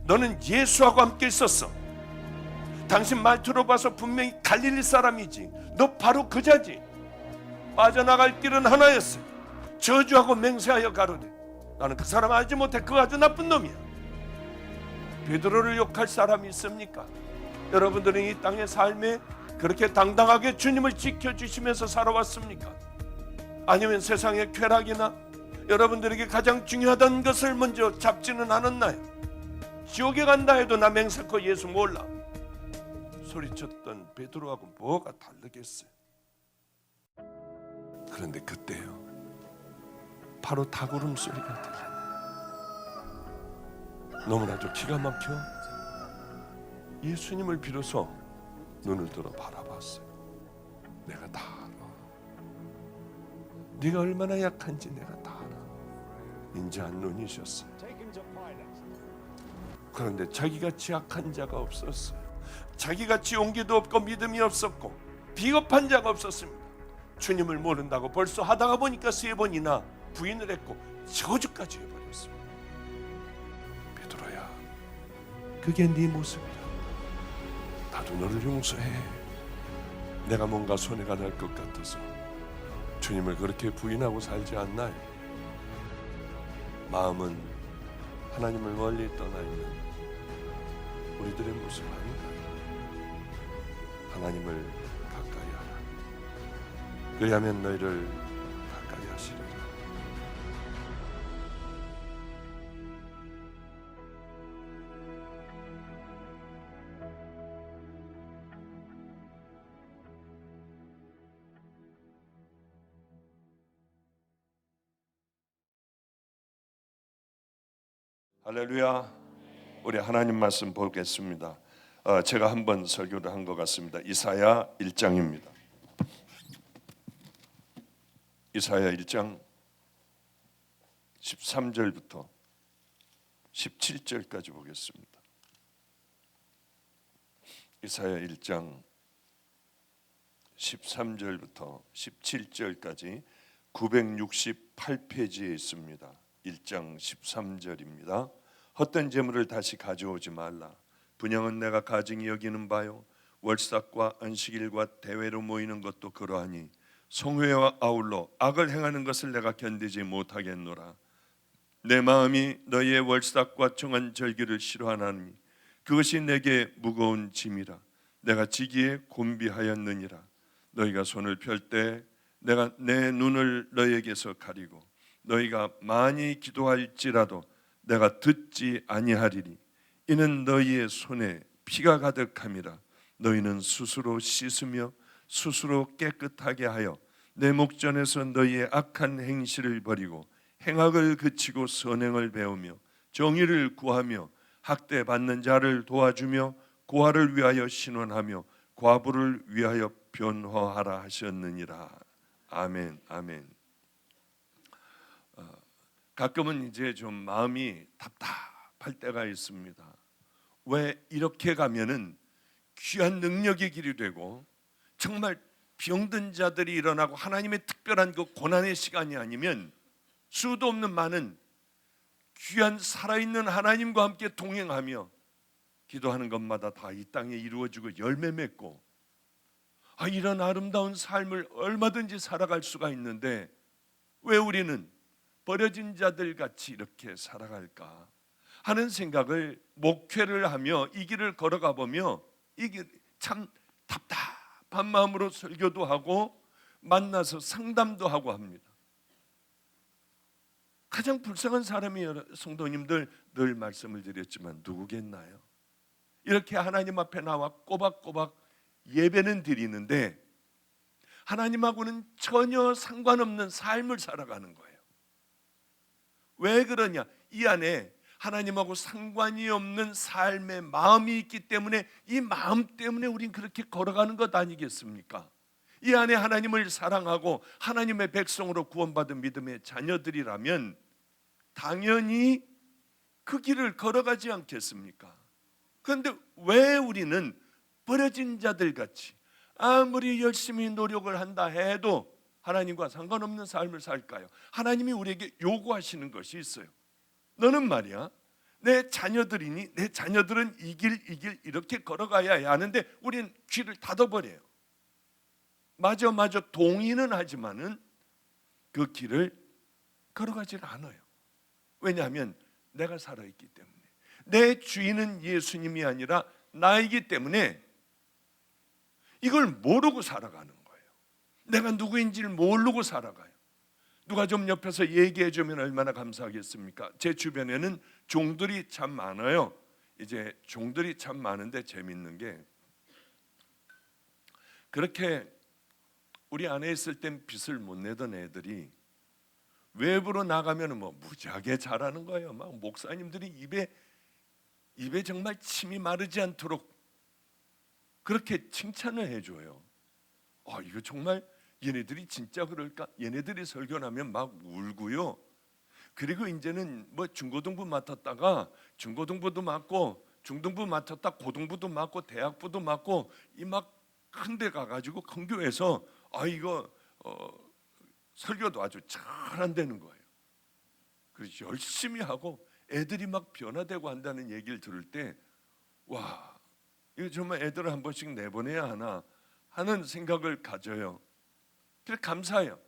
너는 예수하고 함께 있었어. 당신 말투로 봐서 분명히 갈릴리 사람이지. 너 바로 그자지. 빠져나갈 길은 하나였어. 저주하고 맹세하여 가로되 나는 그 사람 알지 못해. 그 아주 나쁜 놈이야. 베드로를 욕할 사람이 있습니까? 여러분들은 이 땅의 삶에 그렇게 당당하게 주님을 지켜주시면서 살아왔습니까? 아니면 세상의 쾌락이나 여러분들에게 가장 중요하다는 것을 먼저 잡지는 않았나요? 지옥에 간다 해도 나 맹세코 예수 몰라 소리쳤던 베드로하고 뭐가 다르겠어요? 그런데 그때요, 바로 닭울음 소리가 들려요. 너무나도 기가 막혀 예수님을 비로소 눈을 들어 바라봤어요. 내가 다 알아. 네가 얼마나 약한지 내가 다 알아. 인자한 눈이셨어요. 그런데 자기같이 약한 자가 없었어요. 자기같이 용기도 없고 믿음이 없었고 비겁한 자가 없었습니다. 주님을 모른다고 벌써 하다가 보니까 3번이나 부인을 했고 저주까지 해버렸습니다. 베드로야, 그게 네 모습이야. 나도 너를 용서해. 내가 뭔가 손해가 날 것 같아서 주님을 그렇게 부인하고 살지 않나요? 마음은 하나님을 멀리 떠나 있는 우리들의 모습 아닌가요? 하나님을 가까이 하라. 그리하면 너희를 가까이 하시리라. 할렐루야. 우리 하나님 말씀 보겠습니다. 제가 한번 설교를 한 것 같습니다. 이사야 1장입니다. 이사야 1장 13절부터 17절까지 보겠습니다. 이사야 1장 13절부터 17절까지 968페이지에 있습니다. 1장 13절입니다. 헛된 재물을 다시 가져오지 말라. 분양은 내가 가증히 여기는 바요, 월삭과 안식일과 대회로 모이는 것도 그러하니 성회와 아울러 악을 행하는 것을 내가 견디지 못하겠노라. 내 마음이 너희의 월삭과 정한 절기를 싫어하나니 그것이 내게 무거운 짐이라. 내가 지기에 곤비하였느니라. 너희가 손을 펼 때 내가 내 눈을 너희에게서 가리고 너희가 많이 기도할지라도 내가 듣지 아니하리니 이는 너희의 손에 피가 가득함이라. 너희는 스스로 씻으며 스스로 깨끗하게 하여 내 목전에서 너희의 악한 행실을 버리고 행악을 그치고 선행을 배우며 정의를 구하며 학대받는 자를 도와주며 고아를 위하여 신원하며 과부를 위하여 변호하라 하셨느니라. 아멘. 아멘. 가끔은 이제 좀 마음이 답답할 때가 있습니다. 왜 이렇게 가면은 귀한 능력의 길이 되고 정말 병든 자들이 일어나고 하나님의 특별한 그 고난의 시간이 아니면 수도 없는 많은 귀한 살아있는 하나님과 함께 동행하며 기도하는 것마다 다 이 땅에 이루어지고 열매 맺고 이런 아름다운 삶을 얼마든지 살아갈 수가 있는데 왜 우리는 버려진 자들 같이 이렇게 살아갈까 하는 생각을 목회를 하며 이 길을 걸어가 보며 이게 참 답답한 마음으로 설교도 하고 만나서 상담도 하고 합니다. 가장 불쌍한 사람이 성도님들 늘 말씀을 드렸지만 누구겠나요? 이렇게 하나님 앞에 나와 꼬박꼬박 예배는 드리는데 하나님하고는 전혀 상관없는 삶을 살아가는 거예요. 왜 그러냐? 이 안에 하나님하고 상관이 없는 삶의 마음이 있기 때문에 이 마음 때문에 우린 그렇게 걸어가는 것 아니겠습니까? 이 안에 하나님을 사랑하고 하나님의 백성으로 구원받은 믿음의 자녀들이라면 당연히 그 길을 걸어가지 않겠습니까? 그런데 왜 우리는 버려진 자들 같이 아무리 열심히 노력을 한다 해도 하나님과 상관없는 삶을 살까요? 하나님이 우리에게 요구하시는 것이 있어요. 너는 말이야 내 자녀들이니 내 자녀들은 이 길 이렇게 걸어가야 하는데 우리는 귀를 닫아버려요. 마저 동의는 하지만은 그 길을 걸어가질 않아요. 왜냐하면 내가 살아있기 때문에, 내 주인은 예수님이 아니라 나이기 때문에 이걸 모르고 살아가는 거예요. 내가 누구인지를 모르고 살아가요. 누가 좀 옆에서 얘기해 주면 얼마나 감사하겠습니까? 제 주변에는 종들이 참 많아요. 이제 종들이 참 많은데 재밌는 게, 그렇게 우리 안에 있을 땐 빚을 못 내던 애들이 외부로 나가면 뭐 무지하게 잘하는 거예요. 막 목사님들이 입에 정말 침이 마르지 않도록 그렇게 칭찬을 해줘요. 이거 정말 얘네들이 진짜 그럴까? 얘네들이 설교하면 막 울고요. 그리고 이제는 뭐 중고등부 맡았다가 중고등부도 맡고, 중등부 맡았다 고등부도 맡고, 대학부도 맡고, 이 막 큰 데 가가지고 큰 교회에서 이거 설교도 아주 잘한다는 거예요. 그래서 열심히 하고 애들이 막 변화되고 한다는 얘기를 들을 때, 와, 이거 정말 애들을 한 번씩 내보내야 하나 하는 생각을 가져요. 그래 감사해요.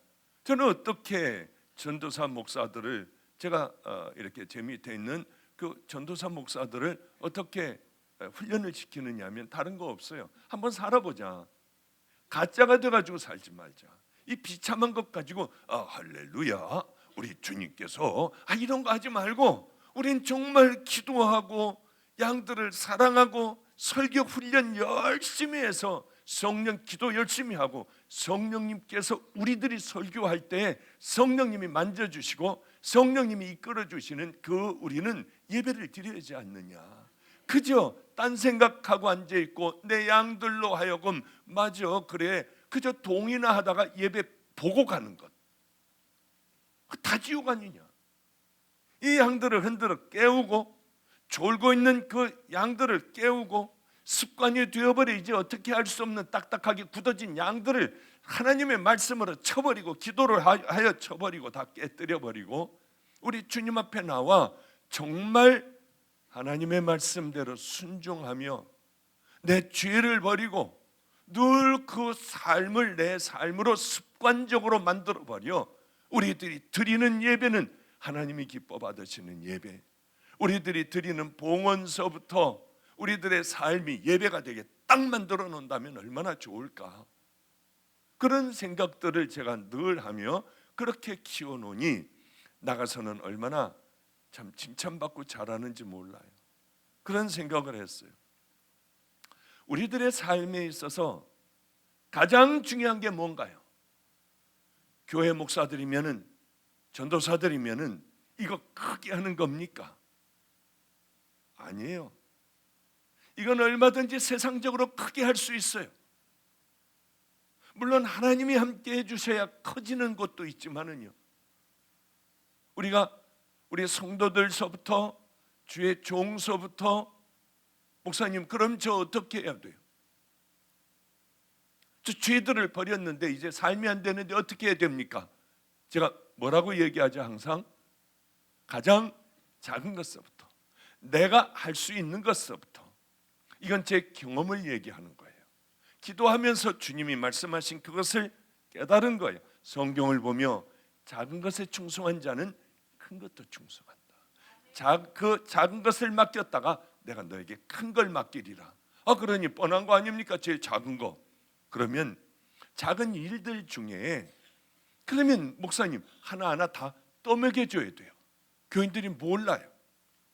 저는 어떻게 전도사 목사들을, 제가 이렇게 제 밑에 있는 그 전도사 목사들을 어떻게 훈련을 시키느냐 하면 다른 거 없어요. 한번 살아보자. 가짜가 돼가지고 살지 말자. 이 비참한 것 가지고 할렐루야 우리 주님께서 이런 거 하지 말고, 우린 정말 기도하고 양들을 사랑하고 설교 훈련 열심히 해서 성령 기도 열심히 하고, 성령님께서 우리들이 설교할 때 성령님이 만져주시고 성령님이 이끌어주시는 그 우리는 예배를 드려야지 않느냐. 그저 딴 생각하고 앉아있고 내 양들로 하여금 그래 그저 동의나 하다가 예배 보고 가는 것, 다 지옥 아니냐. 이 양들을 흔들어 깨우고, 졸고 있는 그 양들을 깨우고, 습관이 되어버려 이제 어떻게 할 수 없는 딱딱하게 굳어진 양들을 하나님의 말씀으로 쳐버리고, 기도를 하여 쳐버리고, 다 깨뜨려버리고, 우리 주님 앞에 나와 정말 하나님의 말씀대로 순종하며 내 죄를 버리고 늘 그 삶을 내 삶으로 습관적으로 만들어버려 우리들이 드리는 예배는 하나님이 기뻐 받으시는 예배, 우리들이 드리는 봉헌서부터 우리들의 삶이 예배가 되게 딱 만들어 놓는다면 얼마나 좋을까. 그런 생각들을 제가 늘 하며 그렇게 키워놓으니 나가서는 얼마나 참 칭찬받고 잘하는지 몰라요. 그런 생각을 했어요. 우리들의 삶에 있어서 가장 중요한 게 뭔가요? 교회 목사들이면은, 전도사들이면은 이거 크게 하는 겁니까? 아니에요. 이건 얼마든지 세상적으로 크게 할 수 있어요. 물론 하나님이 함께 해주셔야 커지는 것도 있지만은요, 우리 성도들서부터, 주의 종서부터, 목사님 그럼 저 어떻게 해야 돼요? 저 죄들을 버렸는데 이제 삶이 안 되는데 어떻게 해야 됩니까? 제가 뭐라고 얘기하죠? 항상 가장 작은 것서부터, 내가 할 수 있는 것서부터. 이건 제 경험을 얘기하는 거예요. 기도하면서 주님이 말씀하신 그것을 깨달은 거예요. 성경을 보며 작은 것에 충성한 자는 큰 것도 충성한다. 그 작은 것을 맡겼다가 내가 너에게 큰 걸 맡기리라. 그러니 뻔한 거 아닙니까? 제일 작은 거. 그러면 작은 일들 중에, 그러면 목사님 하나하나 다 떠먹여줘야 돼요. 교인들이 몰라요.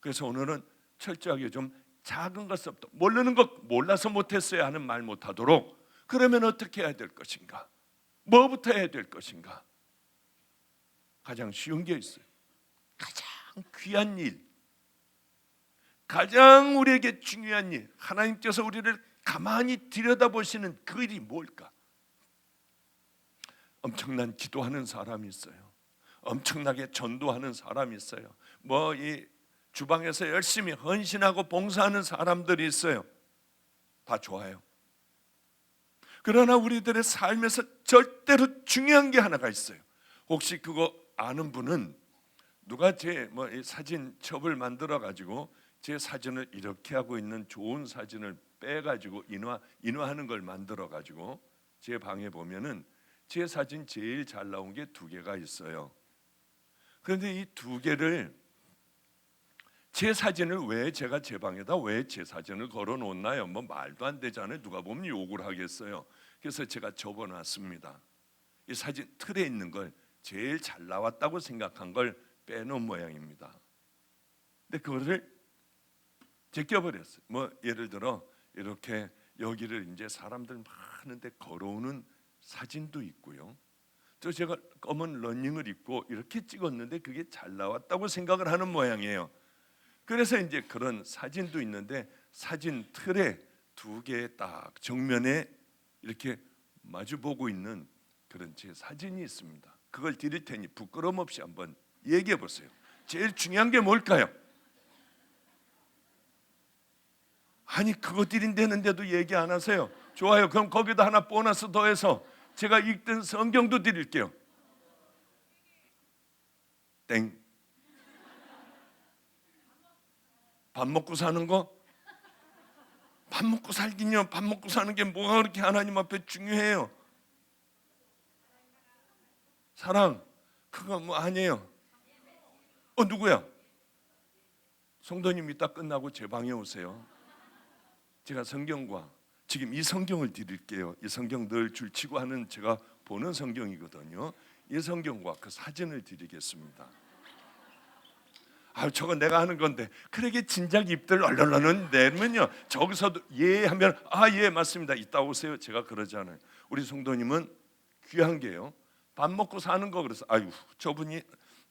그래서 오늘은 철저하게 좀 작은 것부터, 모르는 것 몰라서 못했어야 하는 말 못하도록, 그러면 어떻게 해야 될 것인가, 뭐부터 해야 될 것인가. 가장 쉬운 게 있어요. 가장 귀한 일, 가장 우리에게 중요한 일, 하나님께서 우리를 가만히 들여다보시는 그 일이 뭘까? 엄청난 기도하는 사람이 있어요. 엄청나게 전도하는 사람이 있어요. 이 주방에서 열심히 헌신하고 봉사하는 사람들이 있어요. 다 좋아요. 그러나 우리들의 삶에서 절대로 중요한 게 하나가 있어요. 혹시 그거 아는 분은 누가 제 사진 첩을 만들어 가지고 제 사진을 이렇게 하고 있는 좋은 사진을 빼 가지고 인화하는 걸 만들어 가지고 제 방에 보면은 제 사진 제일 잘 나온 게 두 개가 있어요. 그런데 이 두 개를 제 사진을 왜 제가 제 방에다 왜 제 사진을 걸어 놓나요? 뭐 말도 안 되잖아요. 누가 보면 욕을 하겠어요. 그래서 제가 접어 놨습니다. 이 사진 틀에 있는 걸 제일 잘 나왔다고 생각한 걸 빼놓은 모양입니다. 근데 그거를 제껴버렸어요. 뭐 예를 들어 이렇게 여기를 이제 사람들 많은데 걸어오는 사진도 있고요. 또 제가 검은 러닝을 입고 이렇게 찍었는데 그게 잘 나왔다고 생각을 하는 모양이에요. 그래서 이제 그런 사진도 있는데 사진 틀에 두 개 딱 정면에 이렇게 마주 보고 있는 그런 제 사진이 있습니다. 그걸 드릴 테니 부끄럼 없이 한번 얘기해 보세요. 제일 중요한 게 뭘까요? 아니 그거 드린다는데도 얘기 안 하세요. 좋아요. 그럼 거기다 하나 보너스 더해서 제가 읽던 성경도 드릴게요. 땡. 밥 먹고 사는 거? 밥 먹고 살긴요. 밥 먹고 사는 게 뭐가 그렇게 하나님 앞에 중요해요? 사랑. 그거 뭐 아니에요. 누구야? 성도님 이따 끝나고 제 방에 오세요. 제가 성경과 지금 이 성경을 드릴게요. 이 성경 늘 줄치고 하는 제가 보는 성경이거든요. 이 성경과 그 사진을 드리겠습니다. 저건 내가 하는 건데 그러게 진작 입들 얼얼얼 내면요 저기서도 예 하면 예 맞습니다 이따 오세요. 제가 그러잖아요. 우리 성도님은 귀한 게요 밥 먹고 사는 거. 그래서 저분이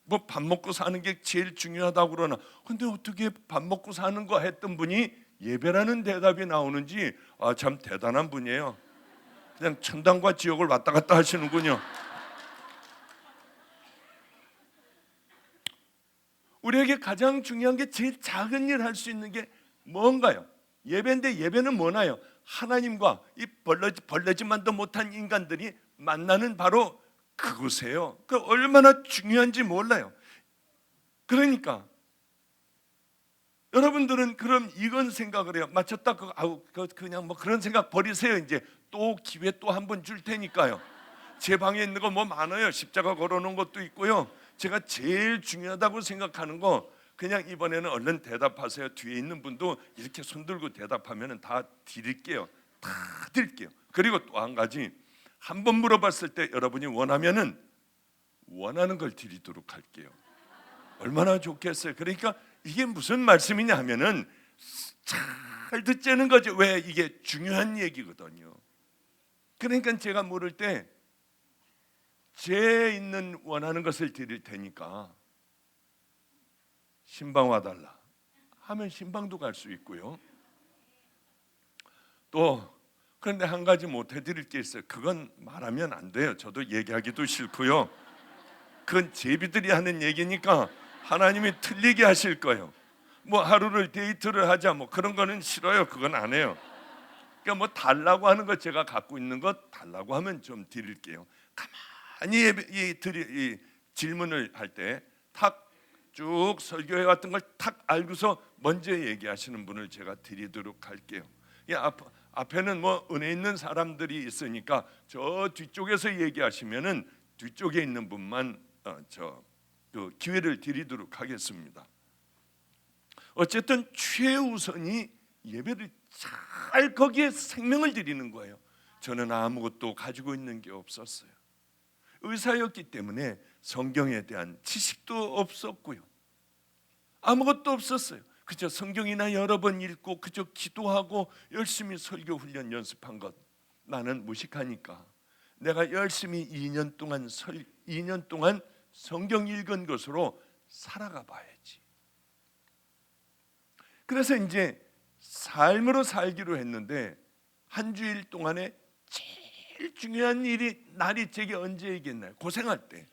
뭐 밥 먹고 사는 게 제일 중요하다고 그러나 근데 어떻게 밥 먹고 사는 거 했던 분이 예배라는 대답이 나오는지 참 대단한 분이에요. 그냥 천당과 지옥을 왔다 갔다 하시는군요. 우리에게 가장 중요한 게 제일 작은 일 할 수 있는 게 뭔가요? 예배인데 예배는 뭐나요? 하나님과 이 벌레지만도 못한 인간들이 만나는 바로 그곳이에요. 그 얼마나 중요한지 몰라요. 그러니까 여러분들은 그럼 이건 생각을 해요. 맞췄다. 그냥 뭐 그런 생각 버리세요. 이제 또 기회 또 한 번 줄 테니까요. 제 방에 있는 거 뭐 많아요. 십자가 걸어놓은 것도 있고요. 제가 제일 중요하다고 생각하는 거 그냥 이번에는 얼른 대답하세요. 뒤에 있는 분도 이렇게 손 들고 대답하면 다 드릴게요. 다 드릴게요. 그리고 또 한 가지 한 번 물어봤을 때 여러분이 원하면은 원하는 걸 드리도록 할게요. 얼마나 좋겠어요. 그러니까 이게 무슨 말씀이냐 하면은 잘 듣자는 거죠. 왜 이게 중요한 얘기거든요. 그러니까 제가 물을 때 제 있는 원하는 것을 드릴 테니까 신방 와달라 하면 신방도 갈 수 있고요. 또 그런데 한 가지 못 해드릴 게 있어요. 그건 말하면 안 돼요. 저도 얘기하기도 싫고요. 그건 제비들이 하는 얘기니까 하나님이 틀리게 하실 거예요. 뭐 하루를 데이트를 하자 뭐 그런 거는 싫어요. 그건 안 해요. 그러니까 뭐 달라고 하는 거 제가 갖고 있는 것 달라고 하면 좀 드릴게요. 가만히 이 질문을 할 때 탁 쭉 설교해 왔던 걸 탁 알고서 먼저 얘기하시는 분을 제가 드리도록 할게요. 앞에는 뭐 은혜 있는 사람들이 있으니까 저 뒤쪽에서 얘기하시면은 뒤쪽에 있는 분만 그 기회를 드리도록 하겠습니다. 어쨌든 최우선이 예배를 잘 거기에 생명을 드리는 거예요. 저는 아무것도 가지고 있는 게 없었어요. 의사였기 때문에 성경에 대한 지식도 없었고요. 아무것도 없었어요. 그저 성경이나 여러 번 읽고 그저 기도하고 열심히 설교 훈련 연습한 것. 나는 무식하니까 내가 열심히 2년 동안 성경 읽은 것으로 살아가 봐야지. 그래서 이제 삶으로 살기로 했는데 한 주일 동안에 제일 중요한 날이 제게 언제이겠나요? 고생할 때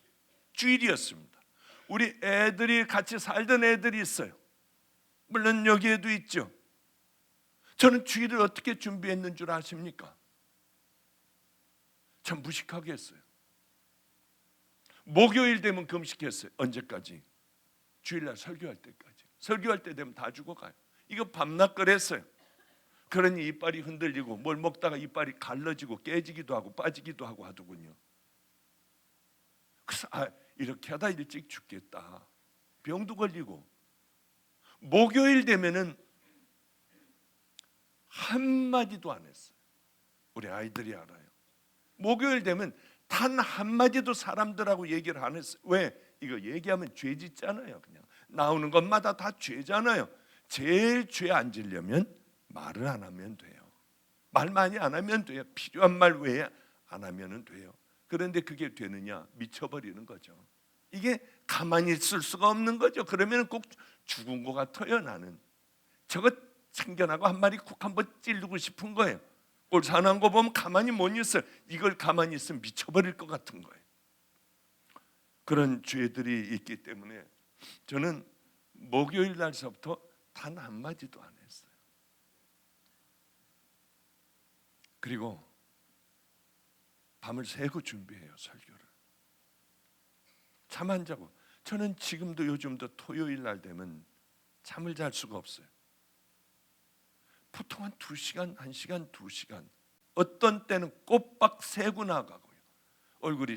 주일이었습니다. 우리 애들이 같이 살던 애들이 있어요. 물론 여기에도 있죠. 저는 주일을 어떻게 준비했는 줄 아십니까? 참 무식하게 했어요. 목요일 되면 금식했어요. 언제까지? 주일날 설교할 때까지. 설교할 때 되면 다 죽어가요. 이거 밤낮 그랬어요. 그러니 이빨이 흔들리고 뭘 먹다가 이빨이 갈라지고 깨지기도 하고 빠지기도 하고 하더군요. 그래서 이렇게 하다 일찍 죽겠다. 병도 걸리고. 목요일 되면은 한마디도 안 했어요. 우리 아이들이 알아요. 목요일 되면 단 한마디도 사람들하고 얘기를 안 했어요. 왜? 이거 얘기하면 죄 짓잖아요. 그냥 나오는 것마다 다 죄잖아요. 제일 죄 안 지려면 말을 안 하면 돼요. 말 많이 안 하면 돼요. 필요한 말 외에 안 하면 돼요. 그런데 그게 되느냐? 미쳐버리는 거죠. 이게 가만히 있을 수가 없는 거죠. 그러면 꼭 죽은 것 같아요. 나는 저거 생겨나고 한 마리 쿡 한번 찌르고 싶은 거예요. 꼴사나운 거 보면 가만히 못 있어요. 이걸 가만히 있으면 미쳐버릴 것 같은 거예요. 그런 죄들이 있기 때문에 저는 목요일 날서부터 단 한마디도 안 했어요. 그리고 밤을 새고 준비해요. 설교를 잠 안 자고. 저는 지금도 요즘도 토요일 날 되면 잠을 잘 수가 없어요. 보통 한 2시간, 1시간, 2시간. 어떤 때는 꼬박 새고 나가고요. 얼굴이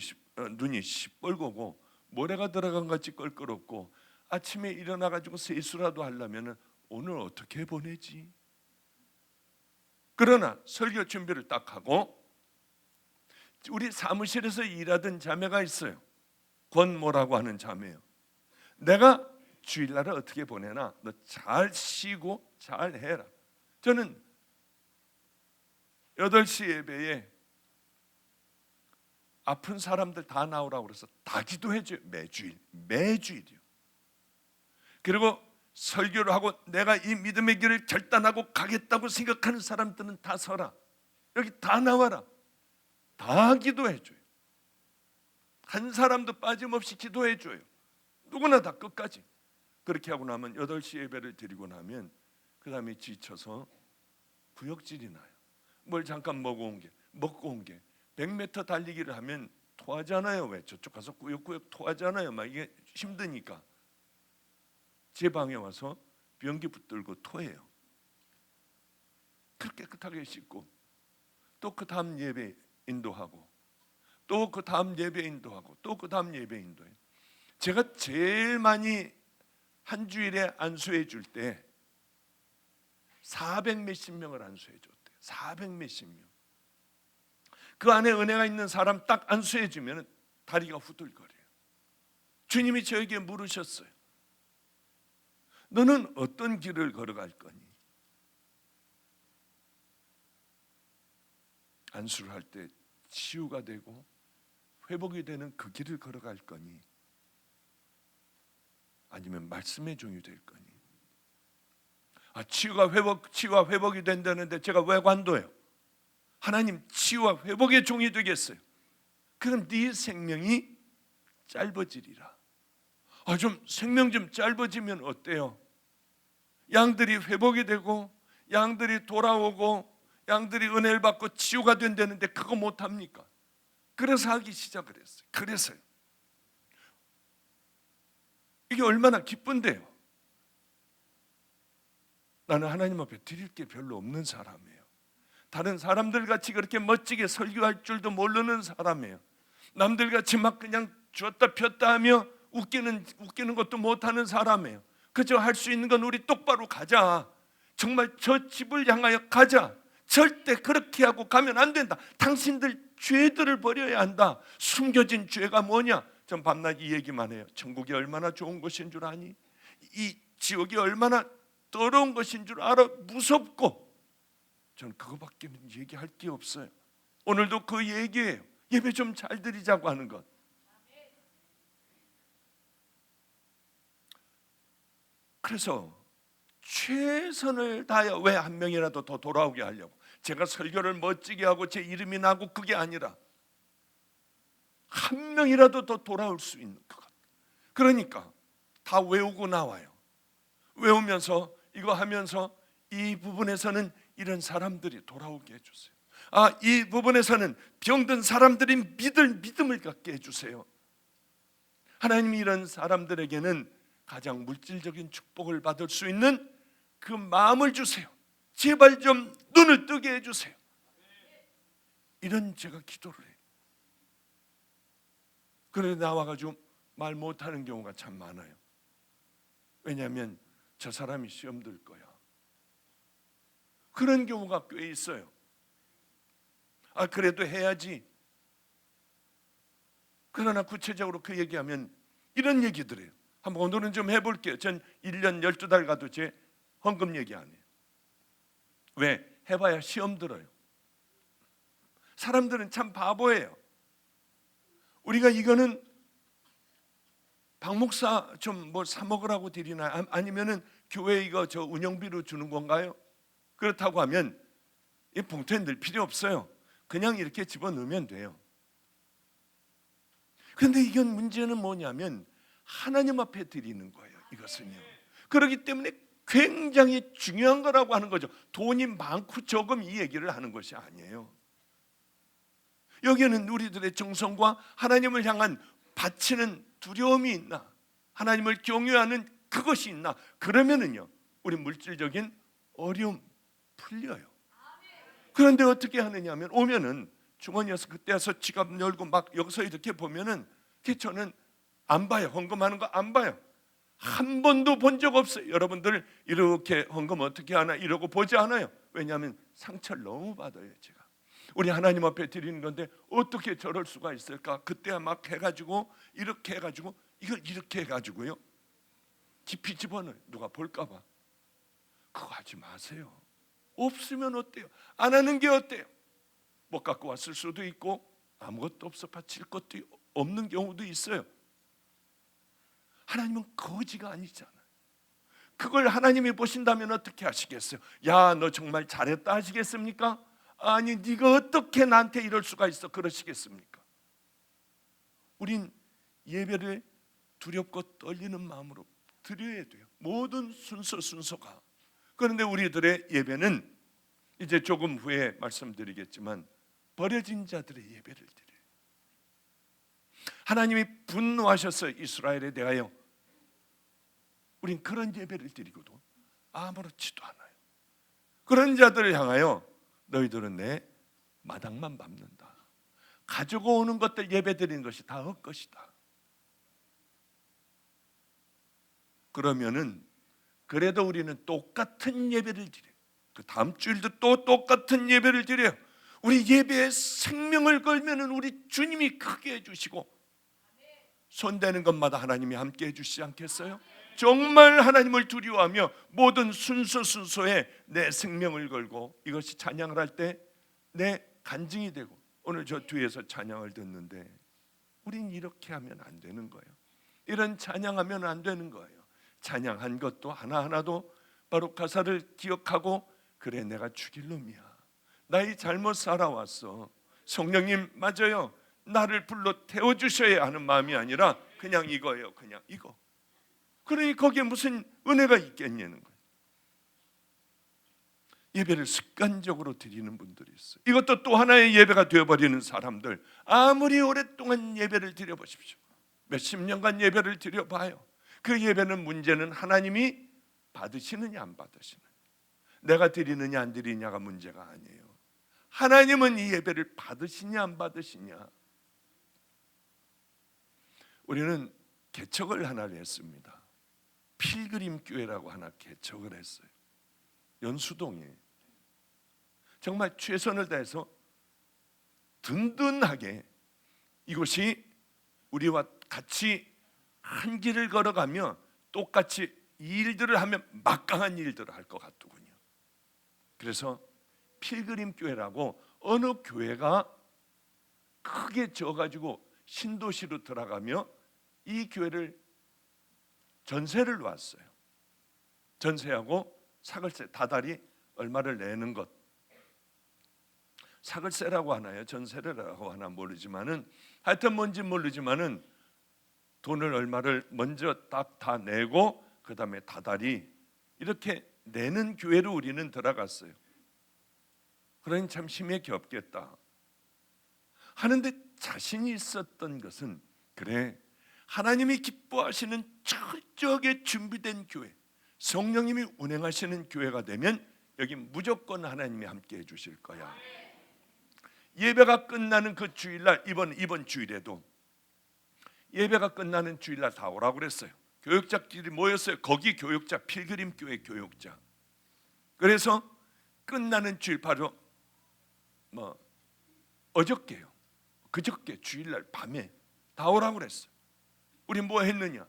눈이 시뻘겋고 모래가 들어간 것 같이 껄끄럽고, 아침에 일어나가지고 세수라도 하려면 오늘 어떻게 보내지? 그러나 설교 준비를 딱 하고, 우리 사무실에서 일하던 자매가 있어요. 권모라고 하는 자매예요. 내가 주일날을 어떻게 보내나? 너 잘 쉬고 잘 해라. 저는 8시 예배에 아픈 사람들 다 나오라고 그래서 다 기도해줘요. 매주일이요. 그리고 설교를 하고 내가 이 믿음의 길을 결단하고 가겠다고 생각하는 사람들은 다 서라. 여기 다 나와라. 다 기도해줘요. 한 사람도 빠짐없이 기도해줘요. 누구나 다 끝까지. 그렇게 하고 나면 8시 예배를 드리고 나면 그 다음에 지쳐서 구역질이 나요. 뭘 잠깐 먹고 온 게 100m 달리기를 하면 토하잖아요. 왜? 저쪽 가서 꾸역꾸역 토하잖아요. 막 이게 힘드니까 제 방에 와서 변기 붙들고 토해요. 그렇게 깨끗하게 씻고 또 그 다음 예배 인도하고 또 그 다음 예배 인도하고 또 그 다음 예배 인도해요. 제가 제일 많이 한 주일에 안수해 줄 때 400 몇십 명을 안수해 줬대요. 400 몇십 명. 그 안에 은혜가 있는 사람 딱 안수해 주면 다리가 후들거려요. 주님이 저에게 물으셨어요. 너는 어떤 길을 걸어갈 거니? 안수를 할 때 치유가 되고 회복이 되는 그 길을 걸어갈 거니? 아니면 말씀의 종이 될 거니? 치유와 회복이 된다는데 제가 왜 관둬요? 하나님, 치유와 회복의 종이 되겠어요. 그럼 네 생명이 짧아지리라. 좀 생명 좀 짧아지면 어때요? 양들이 회복이 되고 양들이 돌아오고 양들이 은혜를 받고 치유가 된다는데 그거 못합니까? 그래서 하기 시작을 했어요. 그래서요. 이게 얼마나 기쁜데요. 나는 하나님 앞에 드릴 게 별로 없는 사람이에요. 다른 사람들 같이 그렇게 멋지게 설교할 줄도 모르는 사람이에요. 남들 같이 막 그냥 쥐었다 폈다 하며 웃기는 것도 못하는 사람이에요. 그저 할 수 있는 건 우리 똑바로 가자. 정말 저 집을 향하여 가자. 절대 그렇게 하고 가면 안 된다. 당신들 죄들을 버려야 한다. 숨겨진 죄가 뭐냐? 전 밤낮 이 얘기만 해요. 천국이 얼마나 좋은 것인 줄 아니? 이 지옥이 얼마나 더러운 것인 줄 알아? 무섭고. 전 그거밖에 얘기할 게 없어요. 오늘도 그 얘기예요. 예배 좀 잘 드리자고 하는 것. 그래서 최선을 다하여 왜 한 명이라도 더 돌아오게 하려고. 제가 설교를 멋지게 하고 제 이름이 나고 그게 아니라 한 명이라도 더 돌아올 수 있는 것. 그러니까 다 외우고 나와요. 외우면서 이거 하면서 이 부분에서는 이런 사람들이 돌아오게 해주세요. 이 부분에서는 병든 사람들이 믿음을 갖게 해주세요. 하나님이 이런 사람들에게는 가장 물질적인 축복을 받을 수 있는 그 마음을 주세요. 제발 좀 눈을 뜨게 해주세요. 이런 제가 기도를 해요. 그런데 나와가지고 말 못하는 경우가 참 많아요. 왜냐하면 저 사람이 시험 들 거야. 그런 경우가 꽤 있어요. 그래도 해야지. 그러나 구체적으로 그 얘기하면 이런 얘기들 해요. 한번 오늘은 좀 해볼게요. 전 1년 12달 가도 제 헌금 얘기 안 해요. 왜? 해봐야 시험 들어요. 사람들은 참 바보예요. 우리가 이거는 박 목사 좀 뭐 사 먹으라고 드리나, 아니면은 교회 이거 저 운영비로 주는 건가요? 그렇다고 하면 이 봉투에 넣을 필요 없어요. 그냥 이렇게 집어넣으면 돼요. 그런데 이건 문제는 뭐냐면 하나님 앞에 드리는 거예요. 이것은요. 그렇기 때문에 굉장히 중요한 거라고 하는 거죠. 돈이 많고 적음 이 얘기를 하는 것이 아니에요. 여기에는 우리들의 정성과 하나님을 향한 바치는 두려움이 있나, 하나님을 경외하는 그것이 있나, 그러면은요 우리 물질적인 어려움 풀려요. 그런데 어떻게 하느냐 하면, 오면은 주머니에서 그때서 지갑 열고 막 여기서 이렇게 보면은 저는 안 봐요. 헌금하는 거 안 봐요. 한 번도 본 적 없어요. 여러분들 이렇게 헌금 어떻게 하나 이러고 보지 않아요. 왜냐하면 상처를 너무 받아요. 제가 우리 하나님 앞에 드리는 건데 어떻게 저럴 수가 있을까. 그때야 막 해가지고 이렇게 해가지고 이걸 이렇게 해가지고요 깊이 집어넣어요. 누가 볼까 봐. 그거 하지 마세요. 없으면 어때요? 안 하는 게 어때요? 못 갖고 왔을 수도 있고 아무것도 없어 바칠 것도 없는 경우도 있어요. 하나님은 거지가 아니잖아요. 그걸 하나님이 보신다면 어떻게 하시겠어요? 야, 너 정말 잘했다 하시겠습니까? 아니, 네가 어떻게 나한테 이럴 수가 있어 그러시겠습니까? 우린 예배를 두렵고 떨리는 마음으로 드려야 돼요. 모든 순서가. 그런데 우리들의 예배는 이제 조금 후에 말씀드리겠지만 버려진 자들의 예배를 드려요. 하나님이 분노하셨어요. 이스라엘에 대하여. 우린 그런 예배를 드리고도 아무렇지도 않아요. 그런 자들을 향하여 너희들은 내 마당만 밟는다. 가지고 오는 것들 예배 드리는 것이 다 헛것이다. 그러면은 그래도 우리는 똑같은 예배를 드려요. 그 다음 주일도 또 똑같은 예배를 드려요. 우리 예배에 생명을 걸면은 우리 주님이 크게 해주시고 손대는 것마다 하나님이 함께 해주시지 않겠어요? 정말 하나님을 두려워하며 모든 순서에 내 생명을 걸고 이것이 찬양을 할 때 내 간증이 되고, 오늘 저 뒤에서 찬양을 듣는데 우린 이렇게 하면 안 되는 거예요. 이런 찬양하면 안 되는 거예요. 찬양한 것도 하나하나도 바로 가사를 기억하고, 그래 내가 죽일 놈이야, 나이 잘못 살아왔어, 성령님 맞아요, 나를 불러 태워주셔야 하는 마음이 아니라 그냥 이거예요. 그냥 이거. 그러니 거기에 무슨 은혜가 있겠냐는 거예요. 예배를 습관적으로 드리는 분들이 있어요. 이것도 또 하나의 예배가 되어버리는 사람들, 아무리 오랫동안 예배를 드려보십시오. 몇십 년간 예배를 드려봐요. 그 예배는 문제는 하나님이 받으시느냐 안 받으시느냐, 내가 드리느냐 안 드리느냐가 문제가 아니에요. 하나님은 이 예배를 받으시냐 안 받으시냐. 우리는 개척을 하나를 했습니다. 필그림 교회라고 하나 개척을 했어요. 연수동에. 정말 최선을 다해서 든든하게 이곳이 우리와 같이 한 길을 걸어가며 똑같이 일들을 하면 막강한 일들을 할 것 같더군요. 그래서 필그림 교회라고 어느 교회가 크게 져가지고 신도시로 들어가며 이 교회를 전세를 놨어요. 전세하고 사글세, 다달이 얼마를 내는 것, 사글세라고 하나요? 전세라고 하나 모르지만은, 하여튼 뭔지 모르지만은 돈을 얼마를 먼저 딱 다 내고 그 다음에 다달이 이렇게 내는 교회로 우리는 들어갔어요. 그러니 참 힘에 겹겠다 하는데 자신이 있었던 것은, 그래 하나님이 기뻐하시는 철저하게 준비된 교회, 성령님이 운행하시는 교회가 되면 여기 무조건 하나님이 함께 해주실 거야. 예배가 끝나는 그 주일날, 이번 주일에도 예배가 끝나는 주일날 다 오라고 그랬어요. 교역자끼리 모였어요. 거기 교역자, 필그림 교회 교역자. 그래서 끝나는 주일, 바로 어저께요, 그저께 주일날 밤에 다 오라고 그랬어요. 우리 뭐 했느냐?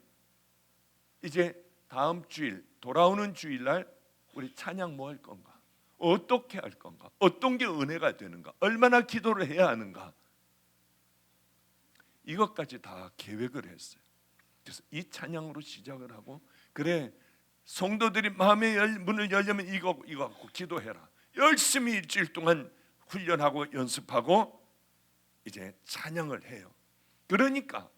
이제 다음 주일, 돌아오는 주일날 우리 찬양 뭐 할 건가? 어떻게 할 건가? 어떤 게 은혜가 되는가? 얼마나 기도를 해야 하는가? 이것까지 다 계획을 했어요. 그래서 이 찬양으로 시작을 하고, 그래, 성도들이 마음의 문을 열려면 이거 갖고 기도해라. 열심히 일주일 동안 훈련하고 연습하고 이제 찬양을 해요. 그러니까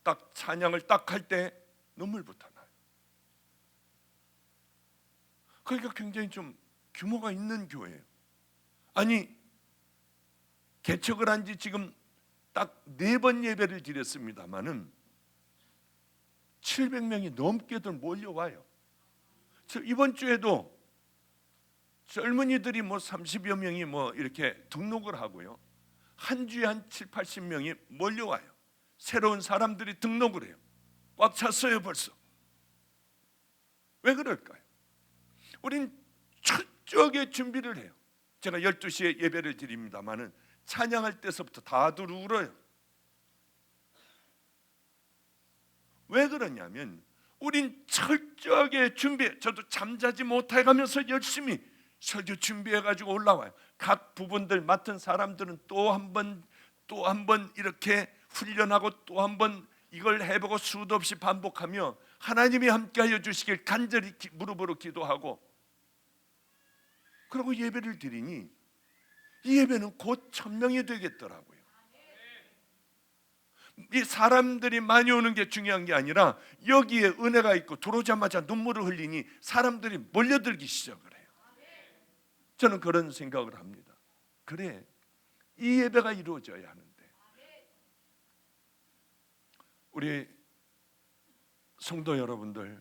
딱 찬양을 딱 할 때 눈물부터 나요. 그러니까 굉장히 좀 규모가 있는 교회예요. 아니, 개척을 한 지 지금 딱 4번 예배를 드렸습니다마는 700명이 넘게들 몰려와요. 이번 주에도 젊은이들이 30여 명이 이렇게 등록을 하고요, 한 주에 한 7, 80명이 몰려와요. 새로운 사람들이 등록을 해요. 꽉 찼어요 벌써. 왜 그럴까요? 우린 철저하게 준비를 해요. 제가 12시에 예배를 드립니다마는 찬양할 때서부터 다들 울어요. 왜 그러냐면 우린 철저하게 준비해. 저도 잠자지 못해 가면서 열심히 설교 준비해가지고 올라와요. 각 부분들 맡은 사람들은 또 한 번 이렇게 훈련하고 또 한 번 이걸 해보고 수도 없이 반복하며 하나님이 함께하여 주시길 간절히 무릎으로 기도하고, 그리고 예배를 드리니 이 예배는 곧 1000명이 되겠더라고요. 이 사람들이 많이 오는 게 중요한 게 아니라 여기에 은혜가 있고 들어오자마자 눈물을 흘리니 사람들이 몰려들기 시작을 해요. 저는 그런 생각을 합니다. 그래, 이 예배가 이루어져야 하는데 우리 성도 여러분들,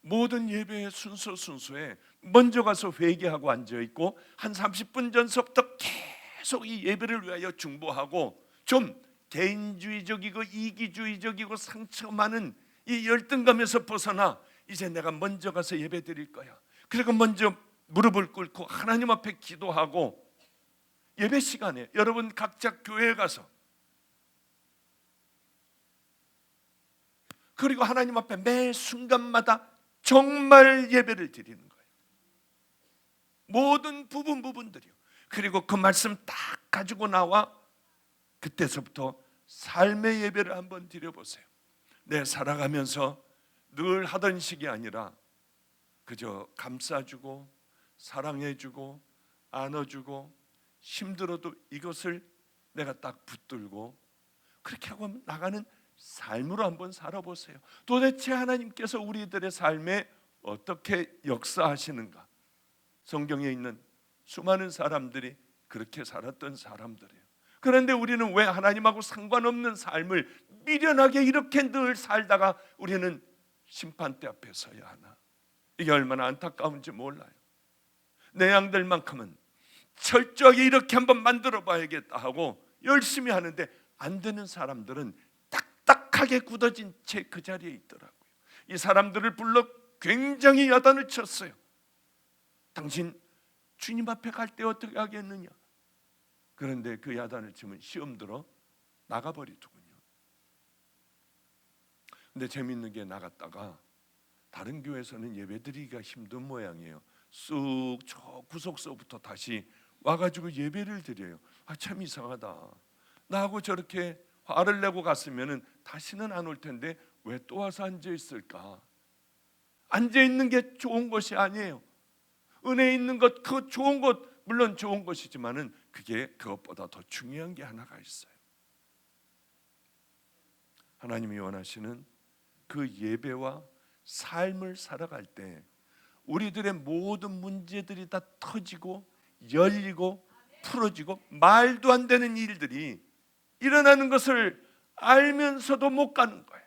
모든 예배의 순서에 먼저 가서 회개하고 앉아있고 한 30분 전서부터 계속 이 예배를 위하여 중보하고, 좀 개인주의적이고 이기주의적이고 상처 많은 이 열등감에서 벗어나 이제 내가 먼저 가서 예배 드릴 거야. 그리고 먼저 무릎을 꿇고 하나님 앞에 기도하고, 예배 시간에 여러분 각자 교회에 가서 그리고 하나님 앞에 매 순간마다 정말 예배를 드리는 거예요. 모든 부분들이요. 그리고 그 말씀 딱 가지고 나와 그때서부터 삶의 예배를 한번 드려보세요. 내 살아가면서 늘 하던 식이 아니라 그저 감싸주고 사랑해주고 안아주고, 힘들어도 이것을 내가 딱 붙들고 그렇게 하고 나가는 삶으로 한번 살아보세요. 도대체 하나님께서 우리들의 삶에 어떻게 역사하시는가? 성경에 있는 수많은 사람들이 그렇게 살았던 사람들이에요. 그런데 우리는 왜 하나님하고 상관없는 삶을 미련하게 이렇게 늘 살다가 우리는 심판대 앞에 서야 하나? 이게 얼마나 안타까운지 몰라요. 내 양들만큼은 철저하게 이렇게 한번 만들어 봐야겠다 하고 열심히 하는데 안 되는 사람들은 딱딱하게 굳어진 채 그 자리에 있더라고요. 이 사람들을 불러 굉장히 야단을 쳤어요. 당신 주님 앞에 갈 때 어떻게 하겠느냐? 그런데 그 야단을 치면 시험 들어 나가버리더군요. 근데 재밌는 게 나갔다가 다른 교회에서는 예배드리기가 힘든 모양이에요. 쑥 저 구석서부터 다시 와가지고 예배를 드려요. 참 이상하다. 나하고 저렇게 화를 내고 갔으면 다시는 안 올 텐데 왜 또 와서 앉아 있을까? 앉아 있는 게 좋은 것이 아니에요. 은혜 있는 것, 그 좋은 것 물론 좋은 것이지만은 그게 그것보다 더 중요한 게 하나가 있어요. 하나님이 원하시는 그 예배와 삶을 살아갈 때 우리들의 모든 문제들이 다 터지고 열리고 풀어지고 말도 안 되는 일들이 일어나는 것을 알면서도 못 가는 거예요.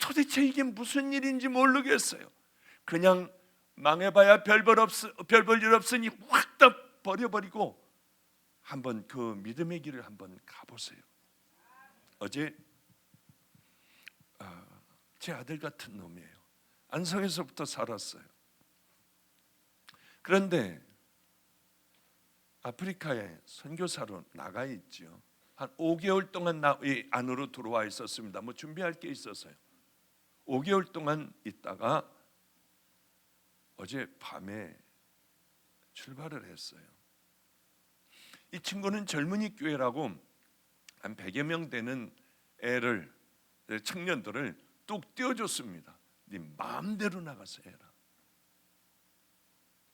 도대체 이게 무슨 일인지 모르겠어요. 그냥 망해봐야 별 볼 일 없으니 확 다 버려버리고 한번 그 믿음의 길을 한번 가보세요. 어제 제 아들 같은 놈이에요. 안성에서부터 살았어요. 그런데 아프리카에 선교사로 나가 있죠. 한 5개월 동안 이 안으로 들어와 있었습니다. 뭐 준비할 게 있어서요. 5개월 동안 있다가 어제 밤에 출발을 했어요. 이 친구는 젊은이 교회라고 한 100여 명 되는 청년들을 뚝 띄워줬습니다. 네 마음대로 나가서 해라.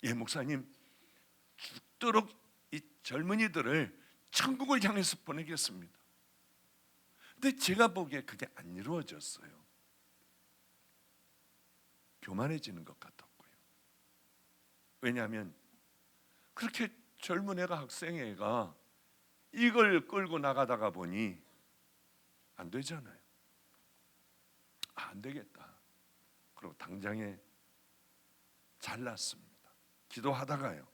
예, 목사님, 죽도록 이 젊은이들을 천국을 향해서 보내겠습니다. 근데 제가 보기에 그게 안 이루어졌어요. 교만해지는 것 같았고요. 왜냐하면 그렇게 젊은 애가, 학생애가 이걸 끌고 나가다가 보니 안 되잖아요. 안 되겠다. 그리고 당장에 잘랐습니다. 기도하다가요.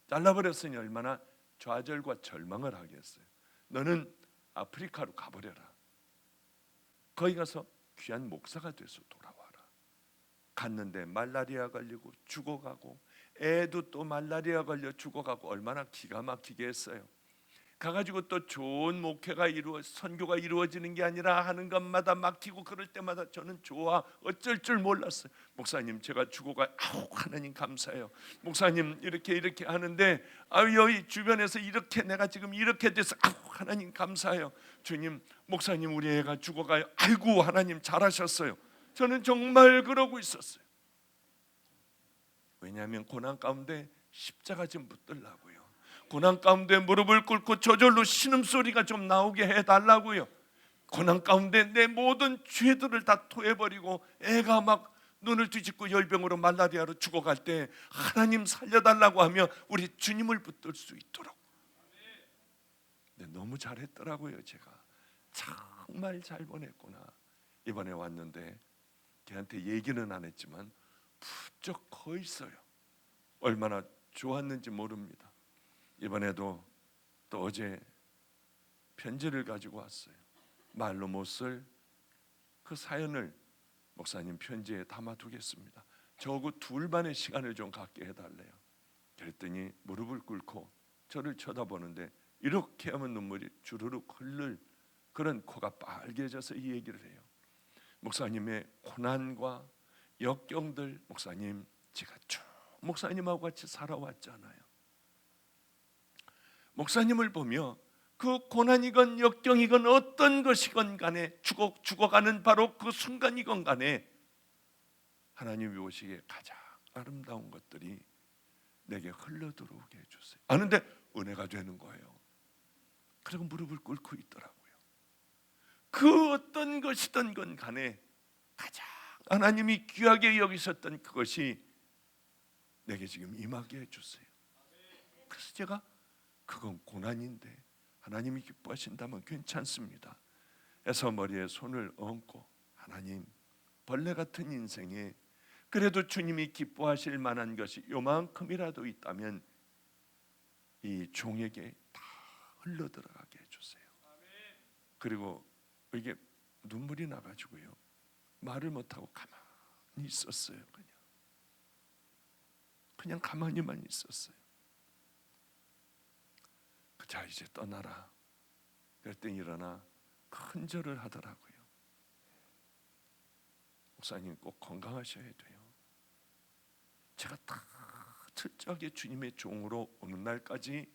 잘라버렸으니 얼마나 좌절과 절망을 하겠어요. 너는 아프리카로 가버려라. 거기 가서 귀한 목사가 돼서 돌아와라. 갔는데 말라리아 걸리고 죽어가고, 애도 또 말라리아 걸려 죽어가고, 얼마나 기가 막히게 했어요. 가가지고 또 좋은 목회가 선교가 이루어지는 게 아니라 하는 것마다 막히고, 그럴 때마다 저는 좋아, 어쩔 줄 몰랐어요. 목사님, 제가 죽어가, 하나님 감사해요. 목사님 이렇게 하는데 여기 주변에서 이렇게 내가 지금 이렇게 돼서 하나님 감사해요. 주님, 목사님 우리 애가 죽어가요. 아이고 하나님 잘하셨어요. 저는 정말 그러고 있었어요. 왜냐하면 고난 가운데 십자가 좀 붙들라고요. 고난 가운데 무릎을 꿇고 저절로 신음소리가 좀 나오게 해달라고요. 고난 가운데 내 모든 죄들을 다 토해버리고 애가 막 눈을 뒤집고 열병으로 말라리아로 죽어갈 때 하나님 살려달라고 하며 우리 주님을 붙들 수 있도록. 근데 너무 잘했더라고요. 제가 정말 잘 보냈구나. 이번에 왔는데 걔한테 얘기는 안 했지만 부쩍 커 있어요. 얼마나 좋았는지 모릅니다. 이번에도 또 어제 편지를 가지고 왔어요. 말로 못 쓸 그 사연을 목사님 편지에 담아두겠습니다. 저하고 둘만의 시간을 좀 갖게 해달래요. 그랬더니 무릎을 꿇고 저를 쳐다보는데 이렇게 하면 눈물이 주르륵 흐를 그런 코가 빨개져서 이 얘기를 해요. 목사님의 고난과 역경들, 목사님 제가 쭉 목사님하고 같이 살아왔잖아요. 목사님을 보며 그 고난이건 역경이건 어떤 것이건 간에 죽어가는 바로 그 순간이건 간에 하나님이 보시기에 가장 아름다운 것들이 내게 흘러들어오게 해주세요. 아는데 은혜가 되는 거예요. 그리고 무릎을 꿇고 있더라고요. 그 어떤 것이든 건 간에 가장 하나님이 귀하게 여기셨던 그것이 내게 지금 임하게 해주세요. 그래서 제가 그건 고난인데 하나님이 기뻐하신다면 괜찮습니다. 해서 머리에 손을 얹고 하나님, 벌레 같은 인생에 그래도 주님이 기뻐하실 만한 것이 요만큼이라도 있다면 이 종에게 다 흘러들어가게 해주세요. 그리고 이게 눈물이 나가지고요, 말을 못하고 가만히 있었어요. 그냥 가만히만 있었어요. 자, 이제 떠나라. 그랬더니 일어나 큰 절을 하더라고요. 목사님 꼭 건강하셔야 돼요. 제가 다 철저하게 주님의 종으로 오는 날까지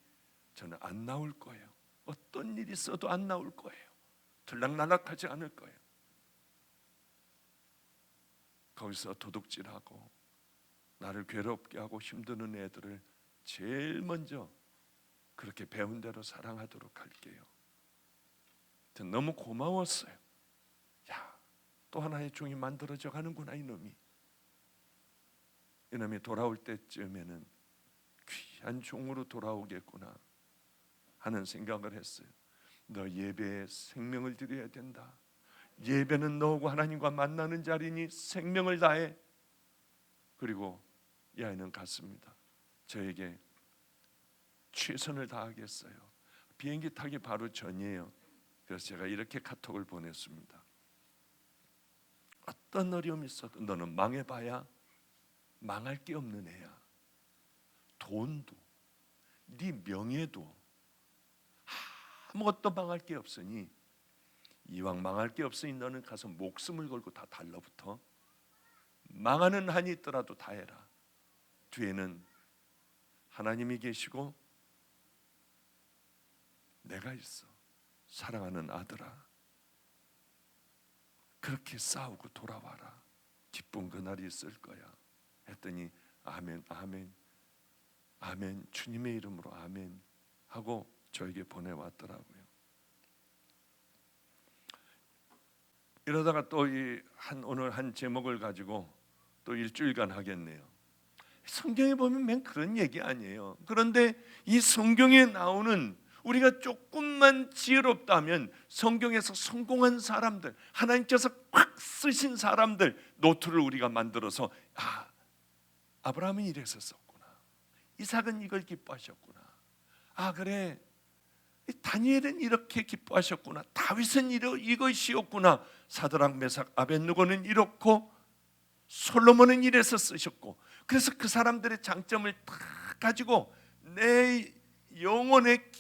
저는 안 나올 거예요. 어떤 일이 있어도 안 나올 거예요. 들락날락하지 않을 거예요. 거기서 도둑질하고 나를 괴롭게 하고 힘드는 애들을 제일 먼저 그렇게 배운 대로 사랑하도록 할게요. 너무 고마웠어요. 야, 또 하나의 종이 만들어져 가는구나. 이놈이 돌아올 때쯤에는 귀한 종으로 돌아오겠구나 하는 생각을 했어요. 너 예배에 생명을 드려야 된다. 예배는 너하고 하나님과 만나는 자리니 생명을 다해. 그리고 이 아이는 갔습니다. 저에게 최선을 다하겠어요. 비행기 타기 바로 전이에요. 그래서 제가 이렇게 카톡을 보냈습니다. 어떤 어려움이 있어도 너는 망해봐야 망할 게 없는 애야. 돈도 네 명예도 아무것도 망할 게 없으니, 이왕 망할 게 없으니 너는 가서 목숨을 걸고 다 달라붙어. 망하는 한이 있더라도 다 해라. 뒤에는 하나님이 계시고 내가 있어. 사랑하는 아들아, 그렇게 싸우고 돌아와라. 기쁜 그날이 있을 거야. 했더니 아멘, 아멘, 아멘, 주님의 이름으로 아멘 하고 저에게 보내왔더라고요. 이러다가 또 오늘 한 제목을 가지고 또 일주일간 하겠네요. 성경에 보면 맨 그런 얘기 아니에요. 그런데 이 성경에 나오는, 우리가 조금만 지혜롭다면 성경에서 성공한 사람들, 하나님께서 꽉 쓰신 사람들 노트를 우리가 만들어서 아브라함은 이래서 썼구나, 이삭은 이걸 기뻐하셨구나, 그래 다니엘은 이렇게 기뻐하셨구나, 다윗은 이것이었구나, 사드락 메삭 아벳느고는 이렇고 솔로몬은 이래서 쓰셨고, 그래서 그 사람들의 장점을 다 가지고 내 영혼에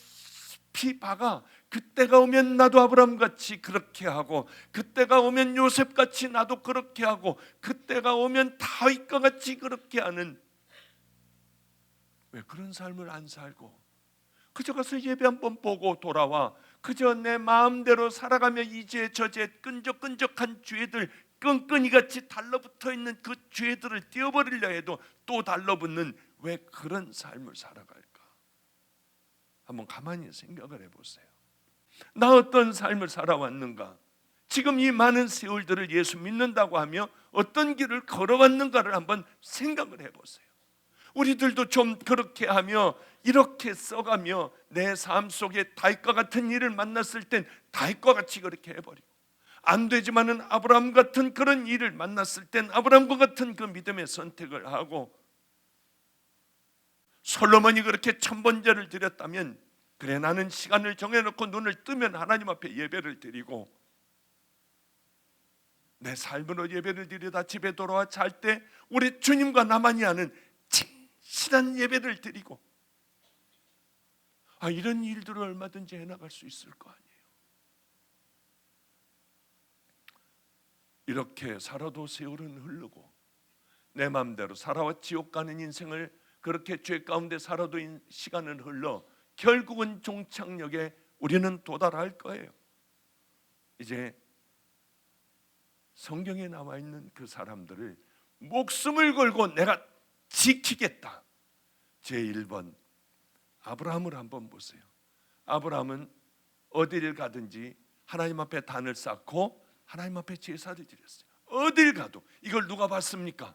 깊이 박아 그때가 오면 나도 아브라함같이 그렇게 하고, 그때가 오면 요셉같이 나도 그렇게 하고, 그때가 오면 다윗과 같이 그렇게 하는, 왜 그런 삶을 안 살고 그저 가서 예배 한번 보고 돌아와, 그저 내 마음대로 살아가며 이제 저제 끈적끈적한 죄들, 끈끈이같이 달라붙어 있는 그 죄들을 떼어버리려 해도 또 달라붙는, 왜 그런 삶을 살아갈까? 한번 가만히 생각을 해보세요. 나 어떤 삶을 살아왔는가? 지금 이 많은 세월들을 예수 믿는다고 하며 어떤 길을 걸어왔는가를 한번 생각을 해보세요. 우리들도 좀 그렇게 하며 이렇게 써가며 내 삶 속에 다윗과 같은 일을 만났을 땐 다윗과 같이 그렇게 해버리고, 안 되지만은 아브라함 같은 그런 일을 만났을 땐 아브라함과 같은 그 믿음의 선택을 하고, 솔로몬이 그렇게 천번제를 드렸다면 그래 나는 시간을 정해놓고 눈을 뜨면 하나님 앞에 예배를 드리고, 내 삶으로 예배를 드리다 집에 돌아와 잘 때 우리 주님과 나만이 하는 진실한 예배를 드리고, 이런 일들을 얼마든지 해나갈 수 있을 거 아니에요. 이렇게 살아도 세월은 흐르고 내 마음대로 살아와 지옥 가는 인생을, 그렇게 죄 가운데 살아도 시간은 흘러 결국은 종착역에 우리는 도달할 거예요. 이제 성경에 나와 있는 그 사람들을 목숨을 걸고 내가 지키겠다. 제1번 아브라함을 한번 보세요. 아브라함은 어디를 가든지 하나님 앞에 단을 쌓고 하나님 앞에 제사를 드렸어요. 어딜 가도. 이걸 누가 봤습니까?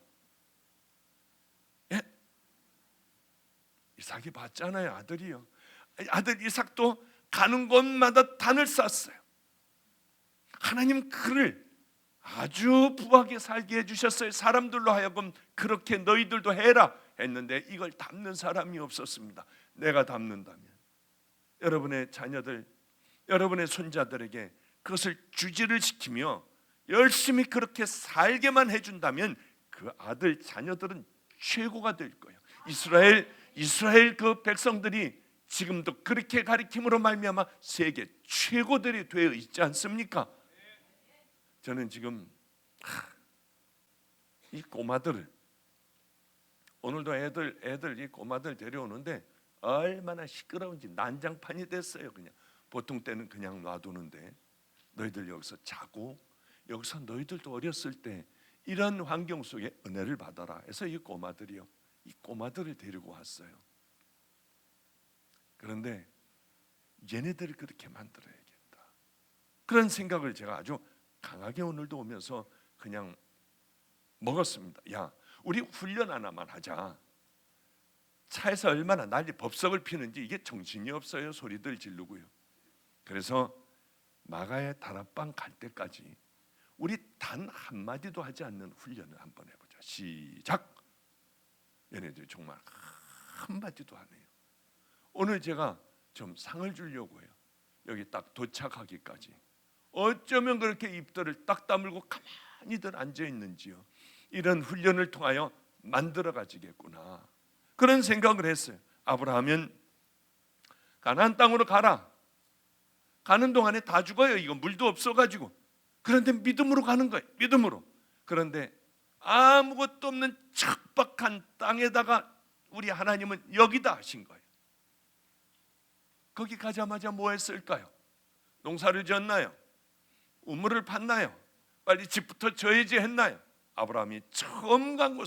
예? 이삭이 봤잖아요. 아들이요. 아들 이삭도 가는 곳마다 단을 쌓았어요. 하나님 그를 아주 부하게 살게 해주셨어요. 사람들로 하여금 그렇게 너희들도 해라 했는데 이걸 담는 사람이 없었습니다. 내가 담는다면 여러분의 자녀들, 여러분의 손자들에게 그것을 주지를 시키며 열심히 그렇게 살게만 해준다면 그 아들 자녀들은 최고가 될 거예요. 이스라엘 그 백성들이 지금도 그렇게 가리킴으로 말미암아 세계 최고들이 되어 있지 않습니까? 저는 지금 이 꼬마들을, 오늘도 애들 이 꼬마들 데려오는데 얼마나 시끄러운지 난장판이 됐어요. 그냥 보통 때는 그냥 놔두는데, 너희들 여기서 자고, 여기서 너희들도 어렸을 때 이런 환경 속에 은혜를 받아라 해서 이 꼬마들을 데리고 왔어요. 그런데 얘네들을 그렇게 만들어야겠다, 그런 생각을 제가 아주 강하게 오늘도 오면서 그냥 먹었습니다. 야, 우리 훈련 하나만 하자. 차에서 얼마나 난리 법석을 피는지 이게 정신이 없어요. 소리들 지르고요. 그래서 마가의 다락방 갈 때까지 우리 단 한마디도 하지 않는 훈련을 한번 해보자. 시작. 얘네들이 정말 한마디도 안 해요. 오늘 제가 좀 상을 주려고 해요. 여기 딱 도착하기까지 어쩌면 그렇게 입들을 딱 다물고 가만히들 앉아 있는지요. 이런 훈련을 통하여 만들어 가지겠구나, 그런 생각을 했어요. 아브라함은 가나안 땅으로 가라. 가는 동안에 다 죽어요. 이거 물도 없어가지고. 그런데 믿음으로 가는 거예요. 믿음으로. 그런데 아무것도 없는 척박한 땅에다가 우리 하나님은 여기다 하신 거예요. 거기 가자마자 뭐 했을까요? 농사를 지었나요? 우물을 팠나요? 빨리 집부터 져야지 했나요? 아브라함이 처음 간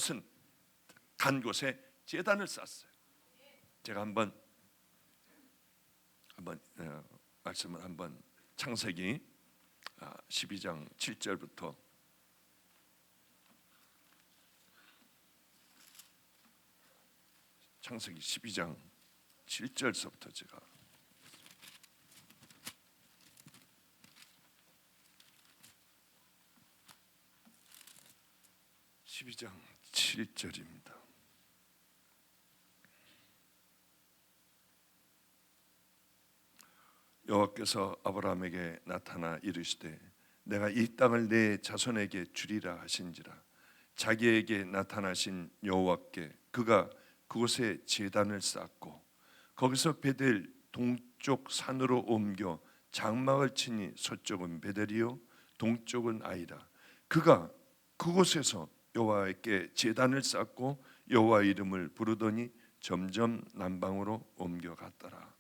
곳에 제단을 쌓았어요. 제가 한번 말씀을 한번 창세기 12장 7절부터 창세기 12장 7절서부터 제가 12장 7절입니다. 여호와께서 아브라함에게 나타나 이르시되 내가 이 땅을 내 자손에게 주리라 하신지라. 자기에게 나타나신 여호와께 그가 그곳에 제단을 쌓고 거기서 베델 동쪽 산으로 옮겨 장막을 치니 서쪽은 베델이요 동쪽은 아이라. 그가 그곳에서 여호와께 제단을 쌓고 여호와 이름을 부르더니 점점 남방으로 옮겨갔더라.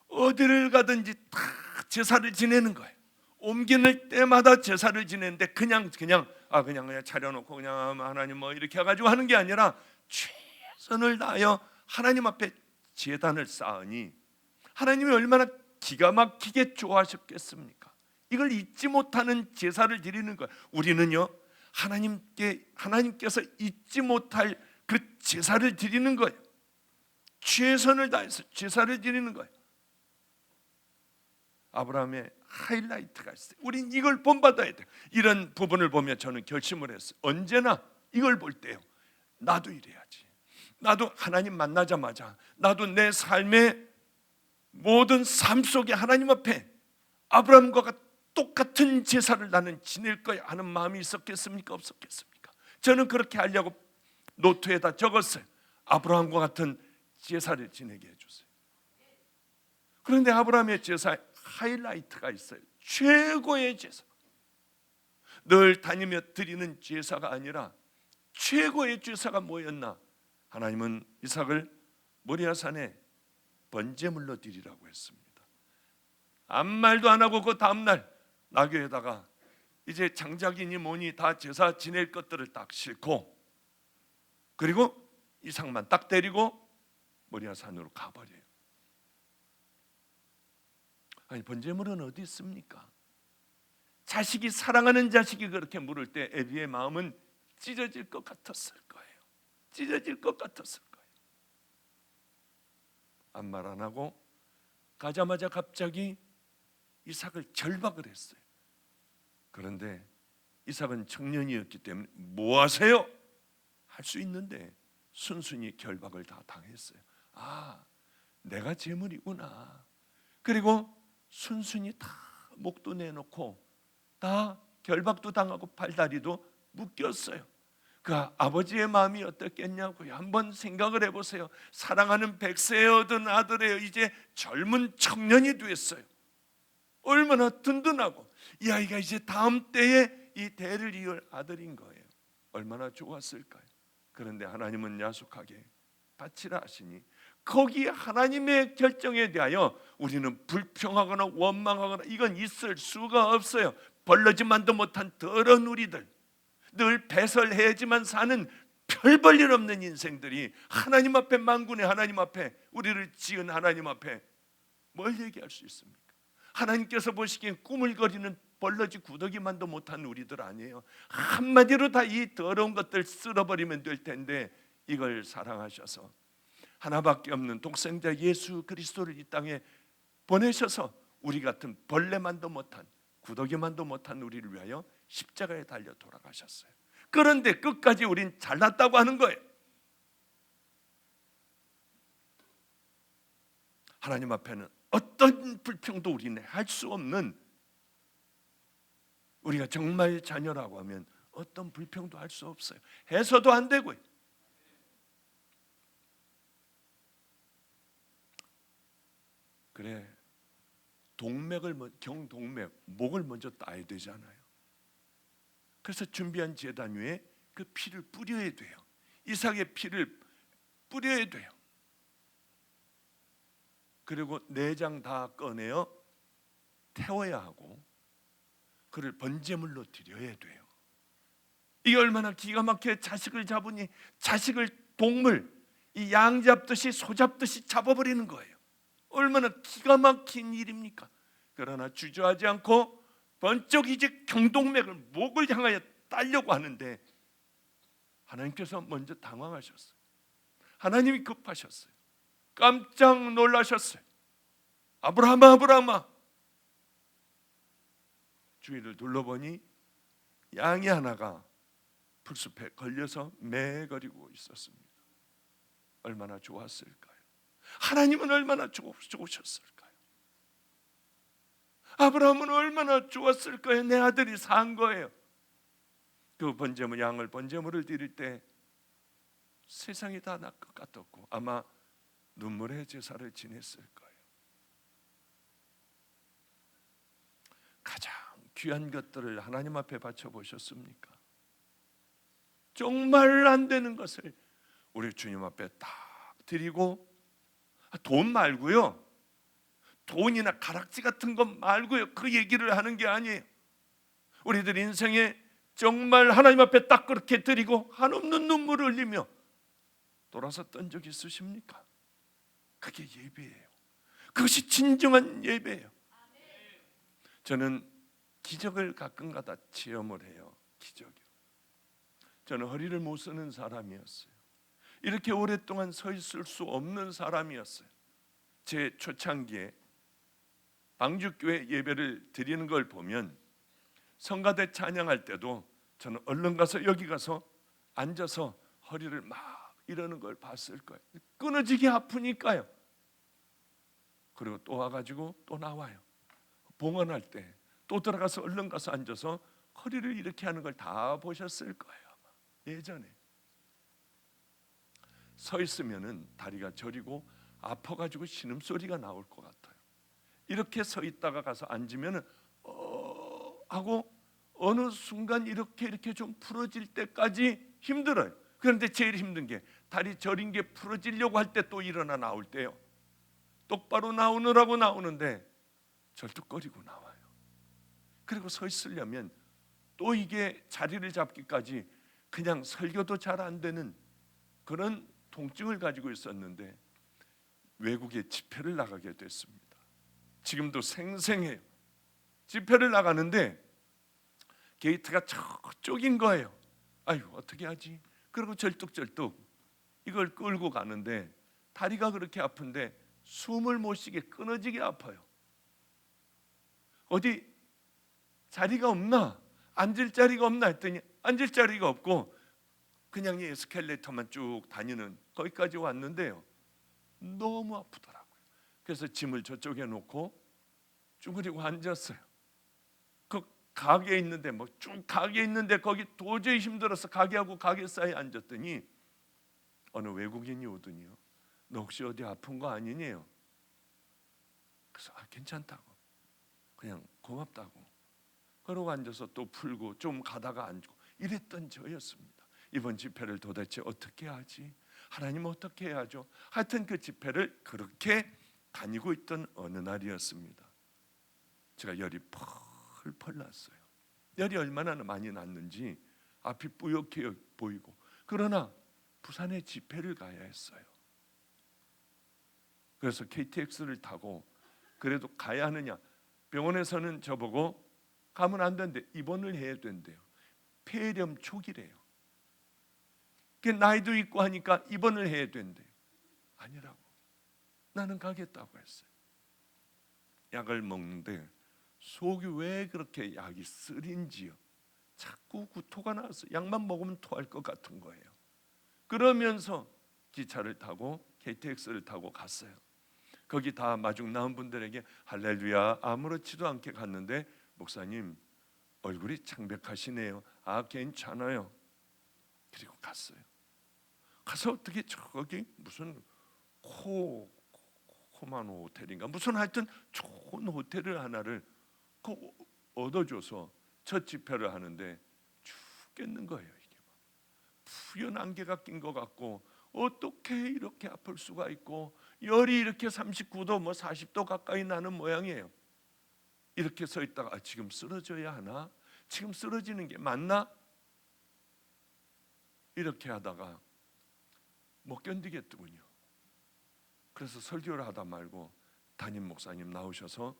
어디를 가든지 다 제사를 지내는 거예요. 옮기는 때마다 제사를 지내는데 그냥 차려놓고 그냥 하나님 뭐 이렇게 해가지고 하는 게 아니라 최선을 다하여 하나님 앞에 제단을 쌓으니 하나님이 얼마나 기가 막히게 좋아하셨겠습니까? 이걸 잊지 못하는 제사를 드리는 거예요. 우리는요 하나님께서 잊지 못할 그 제사를 드리는 거예요. 최선을 다해서 제사를 드리는 거예요. 아브라함의 하이라이트가 있어요. 우린 이걸 본받아야 돼요. 이런 부분을 보면 저는 결심을 했어요. 언제나 이걸 볼 때요, 나도 이래야지. 나도 하나님 만나자마자 나도 내 삶의 모든 삶 속에 하나님 앞에 아브라함과 똑같은 제사를 나는 지낼 거야 하는 마음이 있었겠습니까? 없었겠습니까? 저는 그렇게 하려고 노트에다 적었어요. 아브라함과 같은 제사를 지내게 해주세요. 그런데 아브라함의 제사에 하이라이트가 있어요. 최고의 제사. 늘 다니며 드리는 제사가 아니라 최고의 제사가 뭐였나? 하나님은 이삭을 모리아산에 번제물로 드리라고 했습니다. 아무 말도 안 하고 그 다음날 나귀에다가 이제 장작이니 뭐니 다 제사 지낼 것들을 딱 싣고 그리고 이삭만 딱 데리고 모리아산으로 가버려요. 아니 번제물은 어디 있습니까? 자식이 사랑하는 자식이 그렇게 물을 때 애비의 마음은 찢어질 것 같았을 거예요. 찢어질 것 같았을 거예요. 아무 말 안 하고 가자마자 갑자기 이삭을 결박을 했어요. 그런데 이삭은 청년이었기 때문에 뭐 하세요? 할 수 있는데 순순히 결박을 다 당했어요. 아, 내가 재물이구나. 그리고 순순히 다 목도 내놓고 다 결박도 당하고 팔다리도 묶였어요. 그 아버지의 마음이 어떻겠냐고요. 한번 생각을 해보세요. 사랑하는 100세에 얻은 아들이에요. 이제 젊은 청년이 됐어요. 얼마나 든든하고 이 아이가 이제 다음 때에 이 대를 이을 아들인 거예요. 얼마나 좋았을까요? 그런데 하나님은 야속하게 바치라 하시니 거기에 하나님의 결정에 대하여 우리는 불평하거나 원망하거나 이건 있을 수가 없어요. 벌러지만도 못한 더러운 우리들, 늘 배설해야지만 사는 별 볼 일 없는 인생들이 하나님 앞에, 만군의 하나님 앞에, 우리를 지은 하나님 앞에 뭘 얘기할 수 있습니까? 하나님께서 보시기엔 꾸물거리는 벌러지 구더기만도 못한 우리들 아니에요. 한마디로 다 이 더러운 것들 쓸어버리면 될 텐데 이걸 사랑하셔서 하나밖에 없는 독생자 예수 그리스도를 이 땅에 보내셔서 우리 같은 벌레만도 못한 구더기만도 못한 우리를 위하여 십자가에 달려 돌아가셨어요. 그런데 끝까지 우린 잘났다고 하는 거예요. 하나님 앞에는 어떤 불평도 우리는 할 수 없는, 우리가 정말 자녀라고 하면 어떤 불평도 할 수 없어요. 해서도 안 되고요. 그래, 경동맥, 목을 먼저 따야 되잖아요. 그래서 준비한 제단 위에 그 피를 뿌려야 돼요. 이삭의 피를 뿌려야 돼요. 그리고 내장 다 꺼내어 태워야 하고 그를 번제물로 드려야 돼요. 이게 얼마나 기가 막혀. 자식을 잡으니 자식을 동물, 이 양 잡듯이 소 잡듯이 잡아버리는 거예요. 얼마나 기가 막힌 일입니까? 그러나 주저하지 않고 번쩍 이제 경동맥을, 목을 향하여 따려고 하는데 하나님께서 먼저 당황하셨어요. 하나님이 급하셨어요. 깜짝 놀라셨어요. 아브라함아, 아브라함아. 주위를 둘러보니 양이 하나가 풀숲에 걸려서 매거리고 있었습니다. 얼마나 좋았을까요? 하나님은 얼마나 좋으셨을까요? 아브라함은 얼마나 좋았을까요? 내 아들이 산 거예요. 그 번제물, 양을 번제물을 드릴 때 세상이 다 날 것 같았고 아마 눈물의 제사를 지냈을 거예요. 가장 귀한 것들을 하나님 앞에 바쳐 보셨습니까? 정말 안 되는 것을 우리 주님 앞에 딱 드리고, 돈 말고요, 돈이나 가락지 같은 것 말고요, 그 얘기를 하는 게 아니에요. 우리들 인생에 정말 하나님 앞에 딱 그렇게 드리고 한없는 눈물을 흘리며 돌아섰던 적 있으십니까? 그게 예배예요. 그것이 진정한 예배예요. 저는 기적을 가끔가다 체험을 해요. 기적이요. 저는 허리를 못 쓰는 사람이었어요. 이렇게 오랫동안 서 있을 수 없는 사람이었어요. 제 초창기에 방주교회 예배를 드리는 걸 보면 성가대 찬양할 때도 저는 얼른 가서 여기 가서 앉아서 허리를 막 이러는 걸 봤을 거예요. 끊어지게 아프니까요. 그리고 또 와가지고 또 나와요. 봉헌할 때 또 들어가서 얼른 가서 앉아서 허리를 이렇게 하는 걸 다 보셨을 거예요. 아마 예전에 서 있으면은 다리가 저리고 아파가지고 신음소리가 나올 것 같아요. 이렇게 서 있다가 가서 앉으면은 하고 어느 순간 이렇게 좀 풀어질 때까지 힘들어요. 그런데 제일 힘든 게 다리 저린 게 풀어지려고 할 때 또 일어나 나올 때요. 똑바로 나오느라고 나오는데 절뚝거리고 나와요. 그리고 서 있으려면 또 이게 자리를 잡기까지 그냥 설교도 잘 안 되는 그런 통증을 가지고 있었는데 외국에 집회를 나가게 됐습니다. 지금도 생생해요. 집회를 나가는데 게이트가 저쪽인 거예요. 아유, 어떻게 하지? 그리고 절뚝절뚝 이걸 끌고 가는데 다리가 그렇게 아픈데 숨을 못 쉬게 끊어지게 아파요. 어디 자리가 없나? 앉을 자리가 없나 했더니 앉을 자리가 없고 그냥 이 에스컬레이터만 쭉 다니는 거기까지 왔는데요. 너무 아프더라고요. 그래서 짐을 저쪽에 놓고 쭈그리고 앉았어요. 그 가게에 있는데 쭉 가게에 있는데 거기 도저히 힘들어서 가게하고 가게 사이에 앉았더니 어느 외국인이 오더니요. 너 혹시 어디 아픈 거 아니니요? 그래서 괜찮다고, 그냥 고맙다고 그러고 앉아서 또 풀고 좀 가다가 앉고 이랬던 저였습니다. 이번 집회를 도대체 어떻게 하지? 하나님 어떻게 해야죠? 하여튼 그 집회를 그렇게 다니고 있던 어느 날이었습니다. 제가 열이 펄펄 났어요. 열이 얼마나 많이 났는지 앞이 뿌옇게 보이고, 그러나 부산에 집회를 가야 했어요. 그래서 KTX를 타고 그래도 가야 하느냐, 병원에서는 저보고 가면 안 된대, 입원을 해야 된대요. 폐렴 초기래요. 나이도 있고 하니까 입원을 해야 된대요. 아니라고, 나는 가겠다고 했어요. 약을 먹는데 속이 왜 그렇게 약이 쓰린지요. 자꾸 구토가 나서 약만 먹으면 토할 것 같은 거예요. 그러면서 기차를 타고 KTX를 타고 갔어요. 거기 다 마중 나온 분들에게 할렐루야 아무렇지도 않게 갔는데 목사님 얼굴이 창백하시네요. 아 괜찮아요. 그리고 갔어요. 가서 어떻게 저기 무슨 코마노 호텔인가 무슨 하여튼 좋은 호텔을 하나를 얻어줘서 첫 집회를 하는데 죽겠는 거예요. 이게 푸연 안개가 낀 것 같고 어떻게 이렇게 아플 수가 있고 열이 이렇게 39도 뭐 40도 가까이 나는 모양이에요. 이렇게 서 있다가 지금 쓰러져야 하나? 지금 쓰러지는 게 맞나? 이렇게 하다가 못 견디겠더군요. 그래서 설교를 하다 말고 담임 목사님 나오셔서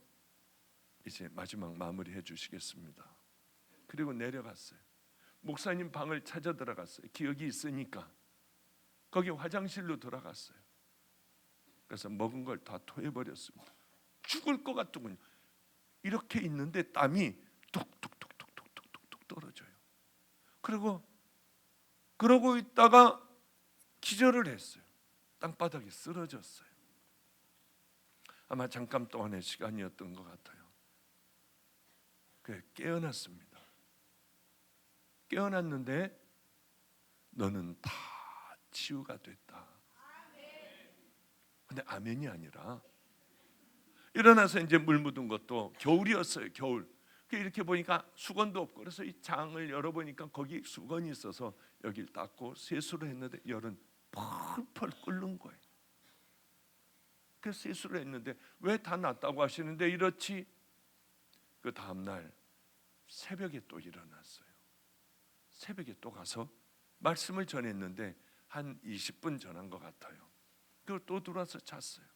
이제 마지막 마무리 해주시겠습니다. 그리고 내려갔어요. 목사님 방을 찾아 들어갔어요. 기억이 있으니까 거기 화장실로 들어갔어요. 그래서 먹은 걸 다 토해버렸습니다. 죽을 것 같더군요. 이렇게 있는데 땀이 뚝뚝뚝뚝뚝뚝뚝 떨어져요. 그러고 있다가 기절을 했어요. 땅바닥에 쓰러졌어요. 아마 잠깐 동안의 시간이었던 것 같아요. 깨어났습니다. 깨어났는데 너는 다 치유가 됐다. 근데 아멘이 아니라 일어나서 이제 물 묻은 것도 겨울이었어요. 겨울. 이렇게 보니까 수건도 없고 그래서 이 장을 열어보니까 거기 수건이 있어서 여기를 닦고 세수를 했는데 열은 펄펄 끓는 거예요. 그래서 세수를 했는데 왜 다 낫다고 하시는데 이렇지? 그 다음날 새벽에 또 일어났어요. 새벽에 또 가서 말씀을 전했는데 한 20분 전한 것 같아요. 그리고 또 들어와서 잤어요.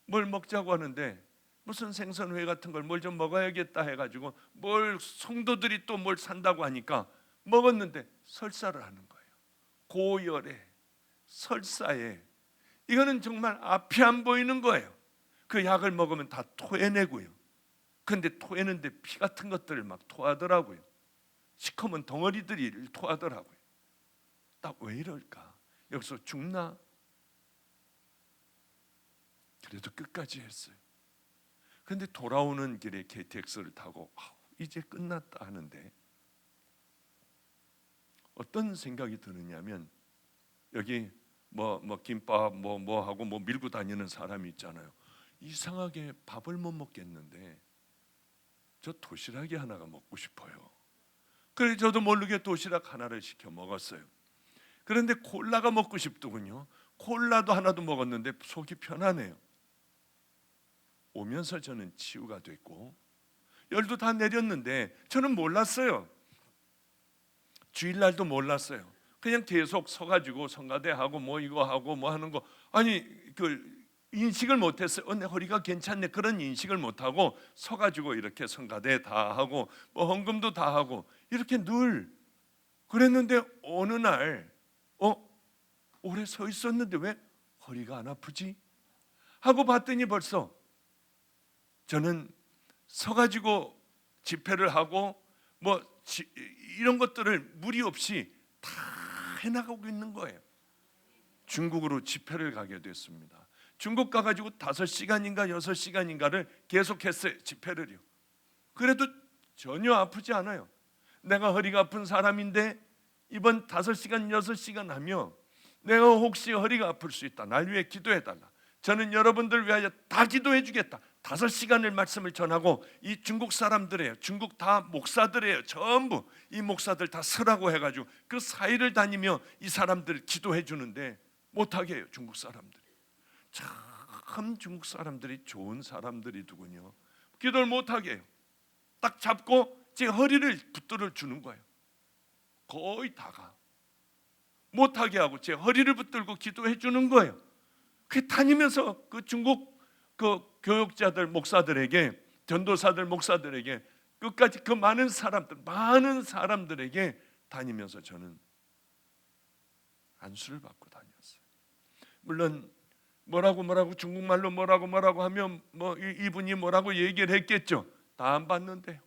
뭘 먹자고 하는데 무슨 생선회 같은 걸 뭘 좀 먹어야겠다 해가지고 뭘 성도들이 또 뭘 산다고 하니까 먹었는데 설사를 하는 거예요. 고열에 설사에 이거는 정말 앞이 안 보이는 거예요. 그 약을 먹으면 다 토해내고요. 근데 토해는데 피 같은 것들을 막 토하더라고요. 시커먼 덩어리들이 토하더라고요. 딱 왜 이럴까? 여기서 죽나? 그래도 끝까지 했어요. 그런데 돌아오는 길에 KTX를 타고 이제 끝났다 하는데 어떤 생각이 드느냐면 여기 뭐 김밥 뭐 하고 뭐 밀고 다니는 사람이 있잖아요. 이상하게 밥을 못 먹겠는데 저 도시락이 하나가 먹고 싶어요. 그래서 저도 모르게 도시락 하나를 시켜 먹었어요. 그런데 콜라가 먹고 싶더군요. 콜라도 하나도 먹었는데 속이 편하네요. 오면서 저는 치유가 됐고 열도 다 내렸는데 저는 몰랐어요. 주일날도 몰랐어요. 그냥 계속 서가지고 성가대하고 뭐 이거 하고 뭐 하는 거 아니 그 인식을 못했어요. 내 허리가 괜찮네 그런 인식을 못하고 서가지고 이렇게 성가대 다 하고 뭐 헌금도 다 하고 이렇게 늘 그랬는데 어느 날 오래 서 있었는데 왜 허리가 안 아프지? 하고 봤더니 벌써 저는 서가지고 집회를 하고 뭐 이런 것들을 무리 없이 다 해나가고 있는 거예요. 중국으로 집회를 가게 됐습니다. 중국 가가지고 5시간인가 6시간인가를 계속했어요. 집회를요. 그래도 전혀 아프지 않아요. 내가 허리가 아픈 사람인데 이번 5시간 6시간 하며 내가 혹시 허리가 아플 수 있다. 날 위해 기도해달라. 저는 여러분들 위하여 다 기도해 주겠다. 5시간을 말씀을 전하고 이 중국 사람들이에요. 중국 다 목사들이에요. 전부 이 목사들 다 서라고 해가지고 그 사이를 다니며 이 사람들 기도해 주는데 못하게 해요. 중국 사람들이. 참 중국 사람들이 좋은 사람들이더군요. 기도를 못하게 해요. 딱 잡고 제 허리를 붙들어 주는 거예요. 거의 다가 못하게 하고 제 허리를 붙들고 기도해 주는 거예요. 그 다니면서 그 중국 그 교육자들 목사들에게 전도사들 목사들에게 끝까지 그 많은 사람들에게 다니면서 저는 안수를 받고 다녔어요. 물론 뭐라고 중국말로 뭐라고 하면 뭐 이분이 뭐라고 얘기를 했겠죠. 다 안 받는데요.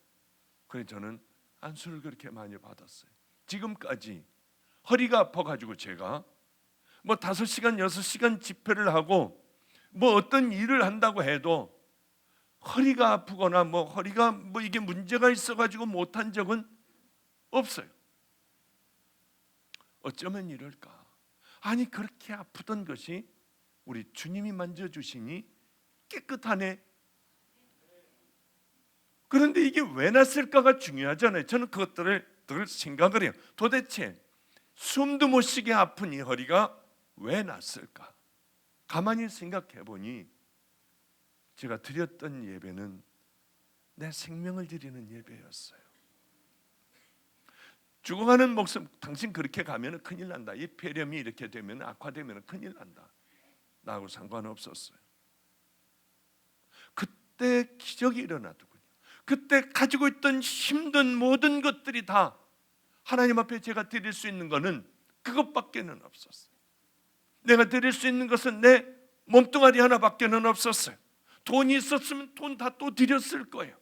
그래서 저는 안수를 그렇게 많이 받았어요. 지금까지 허리가 아파가지고 제가 뭐 5시간 6시간 집회를 하고 뭐 어떤 일을 한다고 해도 허리가 아프거나 뭐 허리가 뭐 이게 문제가 있어가지고 못한 적은 없어요. 어쩌면 이럴까? 아니 그렇게 아프던 것이 우리 주님이 만져주시니 깨끗하네. 그런데 이게 왜 났을까가 중요하잖아요. 저는 그것들을 늘 생각을 해요. 도대체 숨도 못 쉬게 아픈 이 허리가 왜 났을까? 가만히 생각해 보니 제가 드렸던 예배는 내 생명을 드리는 예배였어요. 죽어가는 목숨, 당신 그렇게 가면 큰일 난다. 이 폐렴이 이렇게 되면 악화되면 큰일 난다. 나하고 상관없었어요. 그때 기적이 일어나더군요. 그때 가지고 있던 힘든 모든 것들이 다 하나님 앞에 제가 드릴 수 있는 것은 그것밖에는 없었어요. 내가 드릴 수 있는 것은 내 몸뚱아리 하나밖에는 없었어요. 돈이 있었으면 돈 다 또 드렸을 거예요.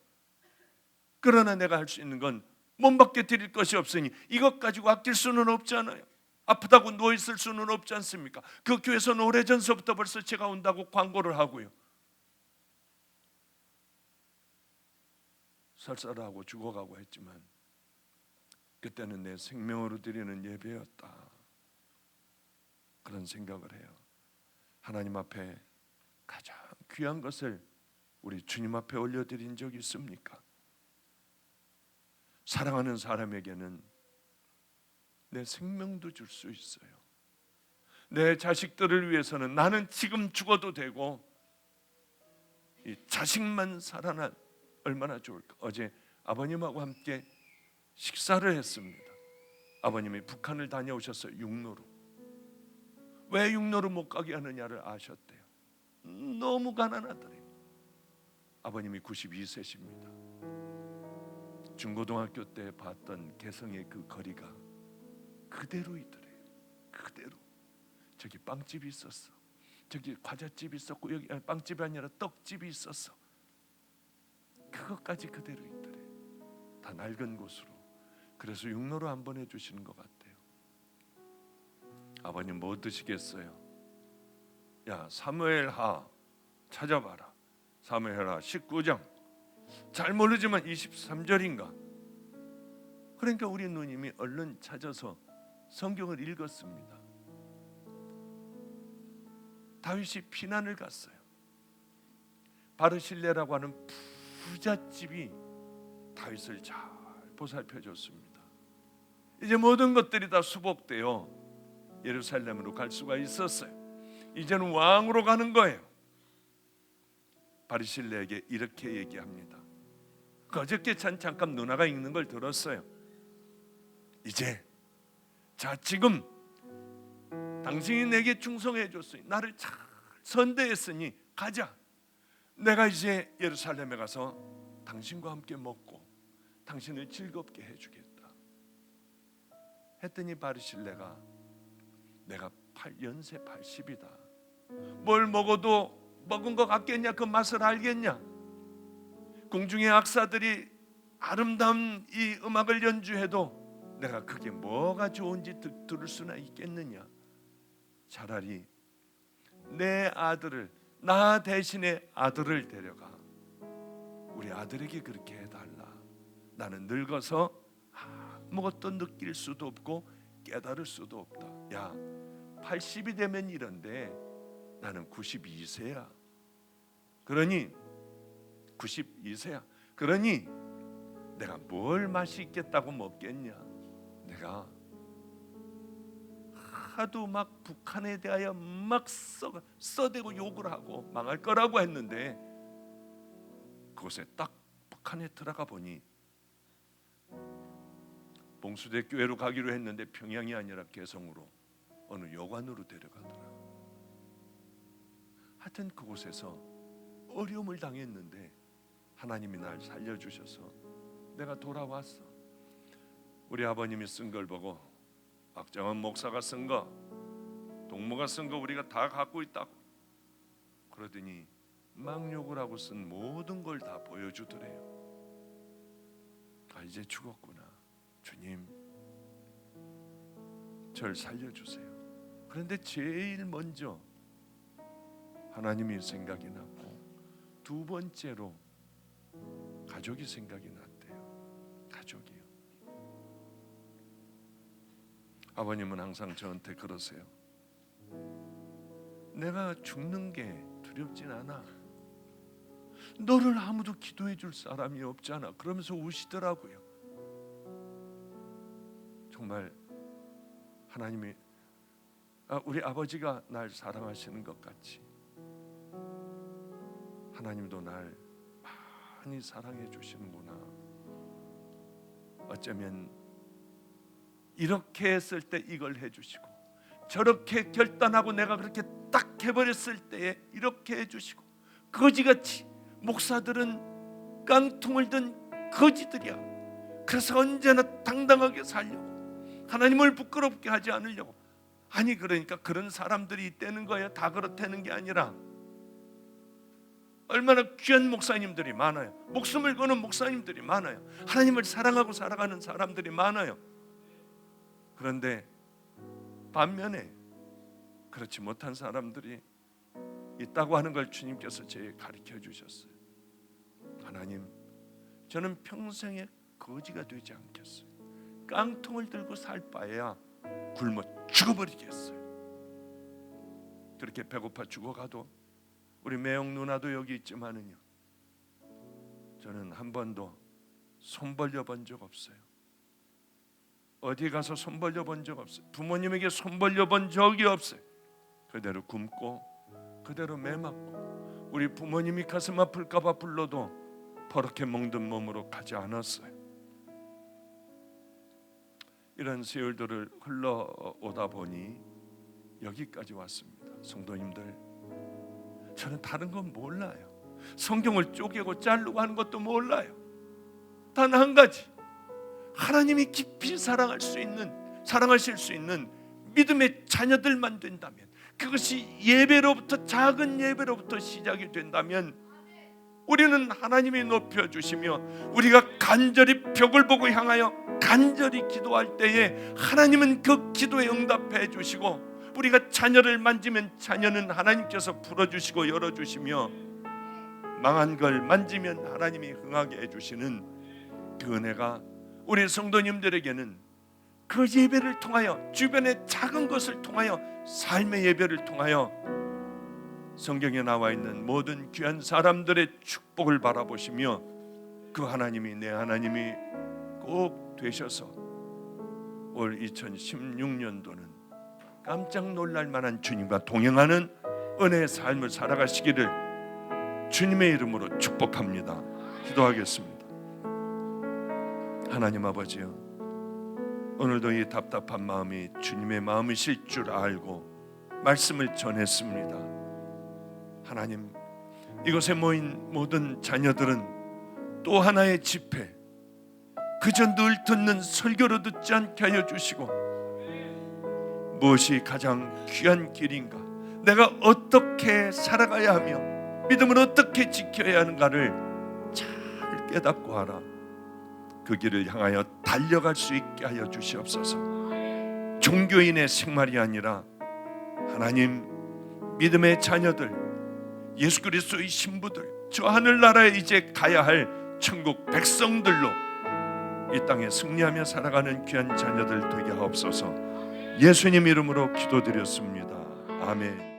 그러나 내가 할 수 있는 건 몸밖에 드릴 것이 없으니 이것 가지고 아낄 수는 없잖아요. 아프다고 누워있을 수는 없지 않습니까? 그 교회에서는 오래전서부터 벌써 제가 온다고 광고를 하고요. 설사하고 죽어가고 했지만 그때는 내 생명으로 드리는 예배였다. 그런 생각을 해요. 하나님 앞에 가장 귀한 것을 우리 주님 앞에 올려드린 적이 있습니까? 사랑하는 사람에게는 내 생명도 줄 수 있어요. 내 자식들을 위해서는 나는 지금 죽어도 되고 이 자식만 살아나 얼마나 좋을까. 어제 아버님하고 함께 식사를 했습니다. 아버님이 북한을 다녀오셨어요. 육로로. 왜 육로로 못 가게 하느냐를 아셨대요. 너무 가난하더래요. 아버님이 92세십니다. 중고등학교 때 봤던 개성의 그 거리가 그대로 있더래요. 그대로. 저기 빵집이 있었어. 저기 과자집이 있었고 여기 빵집이 아니라 떡집이 있었어. 그것까지 그대로 있더래요. 다 낡은 곳으로. 그래서 육로로 안 보내주시는 것 같아요. 아버님 뭐 드시겠어요? 야 사무엘하 찾아봐라. 사무엘하 19장 잘 모르지만 23절인가. 그러니까 우리 누님이 얼른 찾아서 성경을 읽었습니다. 다윗이 피난을 갔어요. 바르실레라고 하는 부잣집이 다윗을 잘 보살펴줬습니다. 이제 모든 것들이 다 수복되어 예루살렘으로 갈 수가 있었어요. 이제는 왕으로 가는 거예요. 바르실레에게 이렇게 얘기합니다. 어저께 잠깐 누나가 읽는 걸 들었어요. 이제 자 지금 당신이 내게 충성해 줬으니 나를 잘 선대했으니 가자. 내가 이제 예루살렘에 가서 당신과 함께 먹고 당신을 즐겁게 해주겠다. 했더니 바르실레가 내가 연세 80이다. 뭘 먹어도 먹은 것 같겠냐? 그 맛을 알겠냐? 궁중의 악사들이 아름다운 이 음악을 연주해도 내가 그게 뭐가 좋은지 들을 수나 있겠느냐? 차라리 내 아들을 나 대신에 아들을 데려가 우리 아들에게 그렇게 해달라. 나는 늙어서 아무것도 느낄 수도 없고 깨달을 수도 없다. 야 80이 되면 이런데 나는 92세야. 그러니 92세야. 그러니 내가 뭘 맛이 있겠다고 먹겠냐. 내가 하도 막 북한에 대하여 막 써대고 욕을 하고 망할 거라고 했는데 그곳에 딱 북한에 들어가 보니 봉수대 교회로 가기로 했는데 평양이 아니라 개성으로 어느 여관으로 데려가더라. 하여튼 그곳에서 어려움을 당했는데 하나님이 날 살려주셔서 내가 돌아왔어. 우리 아버님이 쓴 걸 보고 박정원 목사가 쓴 거, 동무가 쓴 거 우리가 다 갖고 있다고. 그러더니 망욕을 하고 쓴 모든 걸 다 보여주더래요. 아, 이제 죽었구나. 주님, 절 살려주세요. 그런데 제일 먼저 하나님이 생각이 났고, 두 번째로 가족이 생각이 났대요. 가족이요. 아버님은 항상 저한테 그러세요. 내가 죽는 게 두렵진 않아. 너를 아무도 기도해 줄 사람이 없잖아. 그러면서 우시더라고요. 정말 하나님이 우리 아버지가 날 사랑하시는 것 같이 하나님도 날 많이 사랑해 주시는구나. 어쩌면 이렇게 했을 때 이걸 해주시고, 저렇게 결단하고 내가 그렇게 딱 해버렸을 때에 이렇게 해주시고, 거지같이 목사들은 깡통을 든 거지들이야. 그래서 언제나 당당하게 살려고, 하나님을 부끄럽게 하지 않으려고. 아니, 그러니까 그런 사람들이 있다는 거야. 다 그렇다는 게 아니라 얼마나 귀한 목사님들이 많아요. 목숨을 거는 목사님들이 많아요. 하나님을 사랑하고 살아가는 사람들이 많아요. 그런데 반면에 그렇지 못한 사람들이 있다고 하는 걸 주님께서 제게 가르쳐 주셨어요. 하나님, 저는 평생에 거지가 되지 않겠어요. 깡통을 들고 살 바에야 굶어 죽어버리겠어요. 그렇게 배고파 죽어가도, 우리 매영 누나도 여기 있지만은요, 저는 한 번도 손 벌려 본 적 없어요. 어디 가서 손 벌려 본 적 없어요. 부모님에게 손 벌려 본 적이 없어요. 그대로 굶고 그대로 매 맞고, 우리 부모님이 가슴 아플까 봐 불러도 버럭해 먹던 몸으로 가지 않았어요. 이런 세월들을 흘러오다 보니 여기까지 왔습니다. 성도님들, 저는 다른 건 몰라요. 성경을 쪼개고 자르고 하는 것도 몰라요. 단 한 가지, 하나님이 깊이 사랑하실 수 있는 믿음의 자녀들만 된다면, 그것이 예배로부터, 작은 예배로부터 시작이 된다면, 우리는 하나님이 높여주시며, 우리가 간절히 벽을 보고 향하여 간절히 기도할 때에 하나님은 그 기도에 응답해 주시고, 우리가 자녀를 만지면 자녀는 하나님께서 풀어주시고 열어주시며, 망한 걸 만지면 하나님이 흥하게 해주시는 그 은혜가 우리 성도님들에게는 그 예배를 통하여, 주변의 작은 것을 통하여, 삶의 예배를 통하여 성경에 나와 있는 모든 귀한 사람들의 축복을 바라보시며, 그 하나님이 내 하나님이 꼭 되셔서 올 2016년도는 깜짝 놀랄 만한 주님과 동행하는 은혜의 삶을 살아가시기를 주님의 이름으로 축복합니다. 기도하겠습니다. 하나님 아버지요, 오늘도 이 답답한 마음이 주님의 마음이실 줄 알고 말씀을 전했습니다. 하나님, 이곳에 모인 모든 자녀들은 또 하나의 집회, 그저 늘 듣는 설교로 듣지 않게 하여 주시고, 무엇이 가장 귀한 길인가, 내가 어떻게 살아가야 하며 믿음을 어떻게 지켜야 하는가를 잘 깨닫고 알아 그 길을 향하여 달려갈 수 있게 하여 주시옵소서. 종교인의 생활이 아니라 하나님, 믿음의 자녀들, 예수 그리스도의 신부들, 저 하늘나라에 이제 가야 할 천국 백성들로 이 땅에 승리하며 살아가는 귀한 자녀들 되게 하옵소서. 예수님 이름으로 기도드렸습니다. 아멘.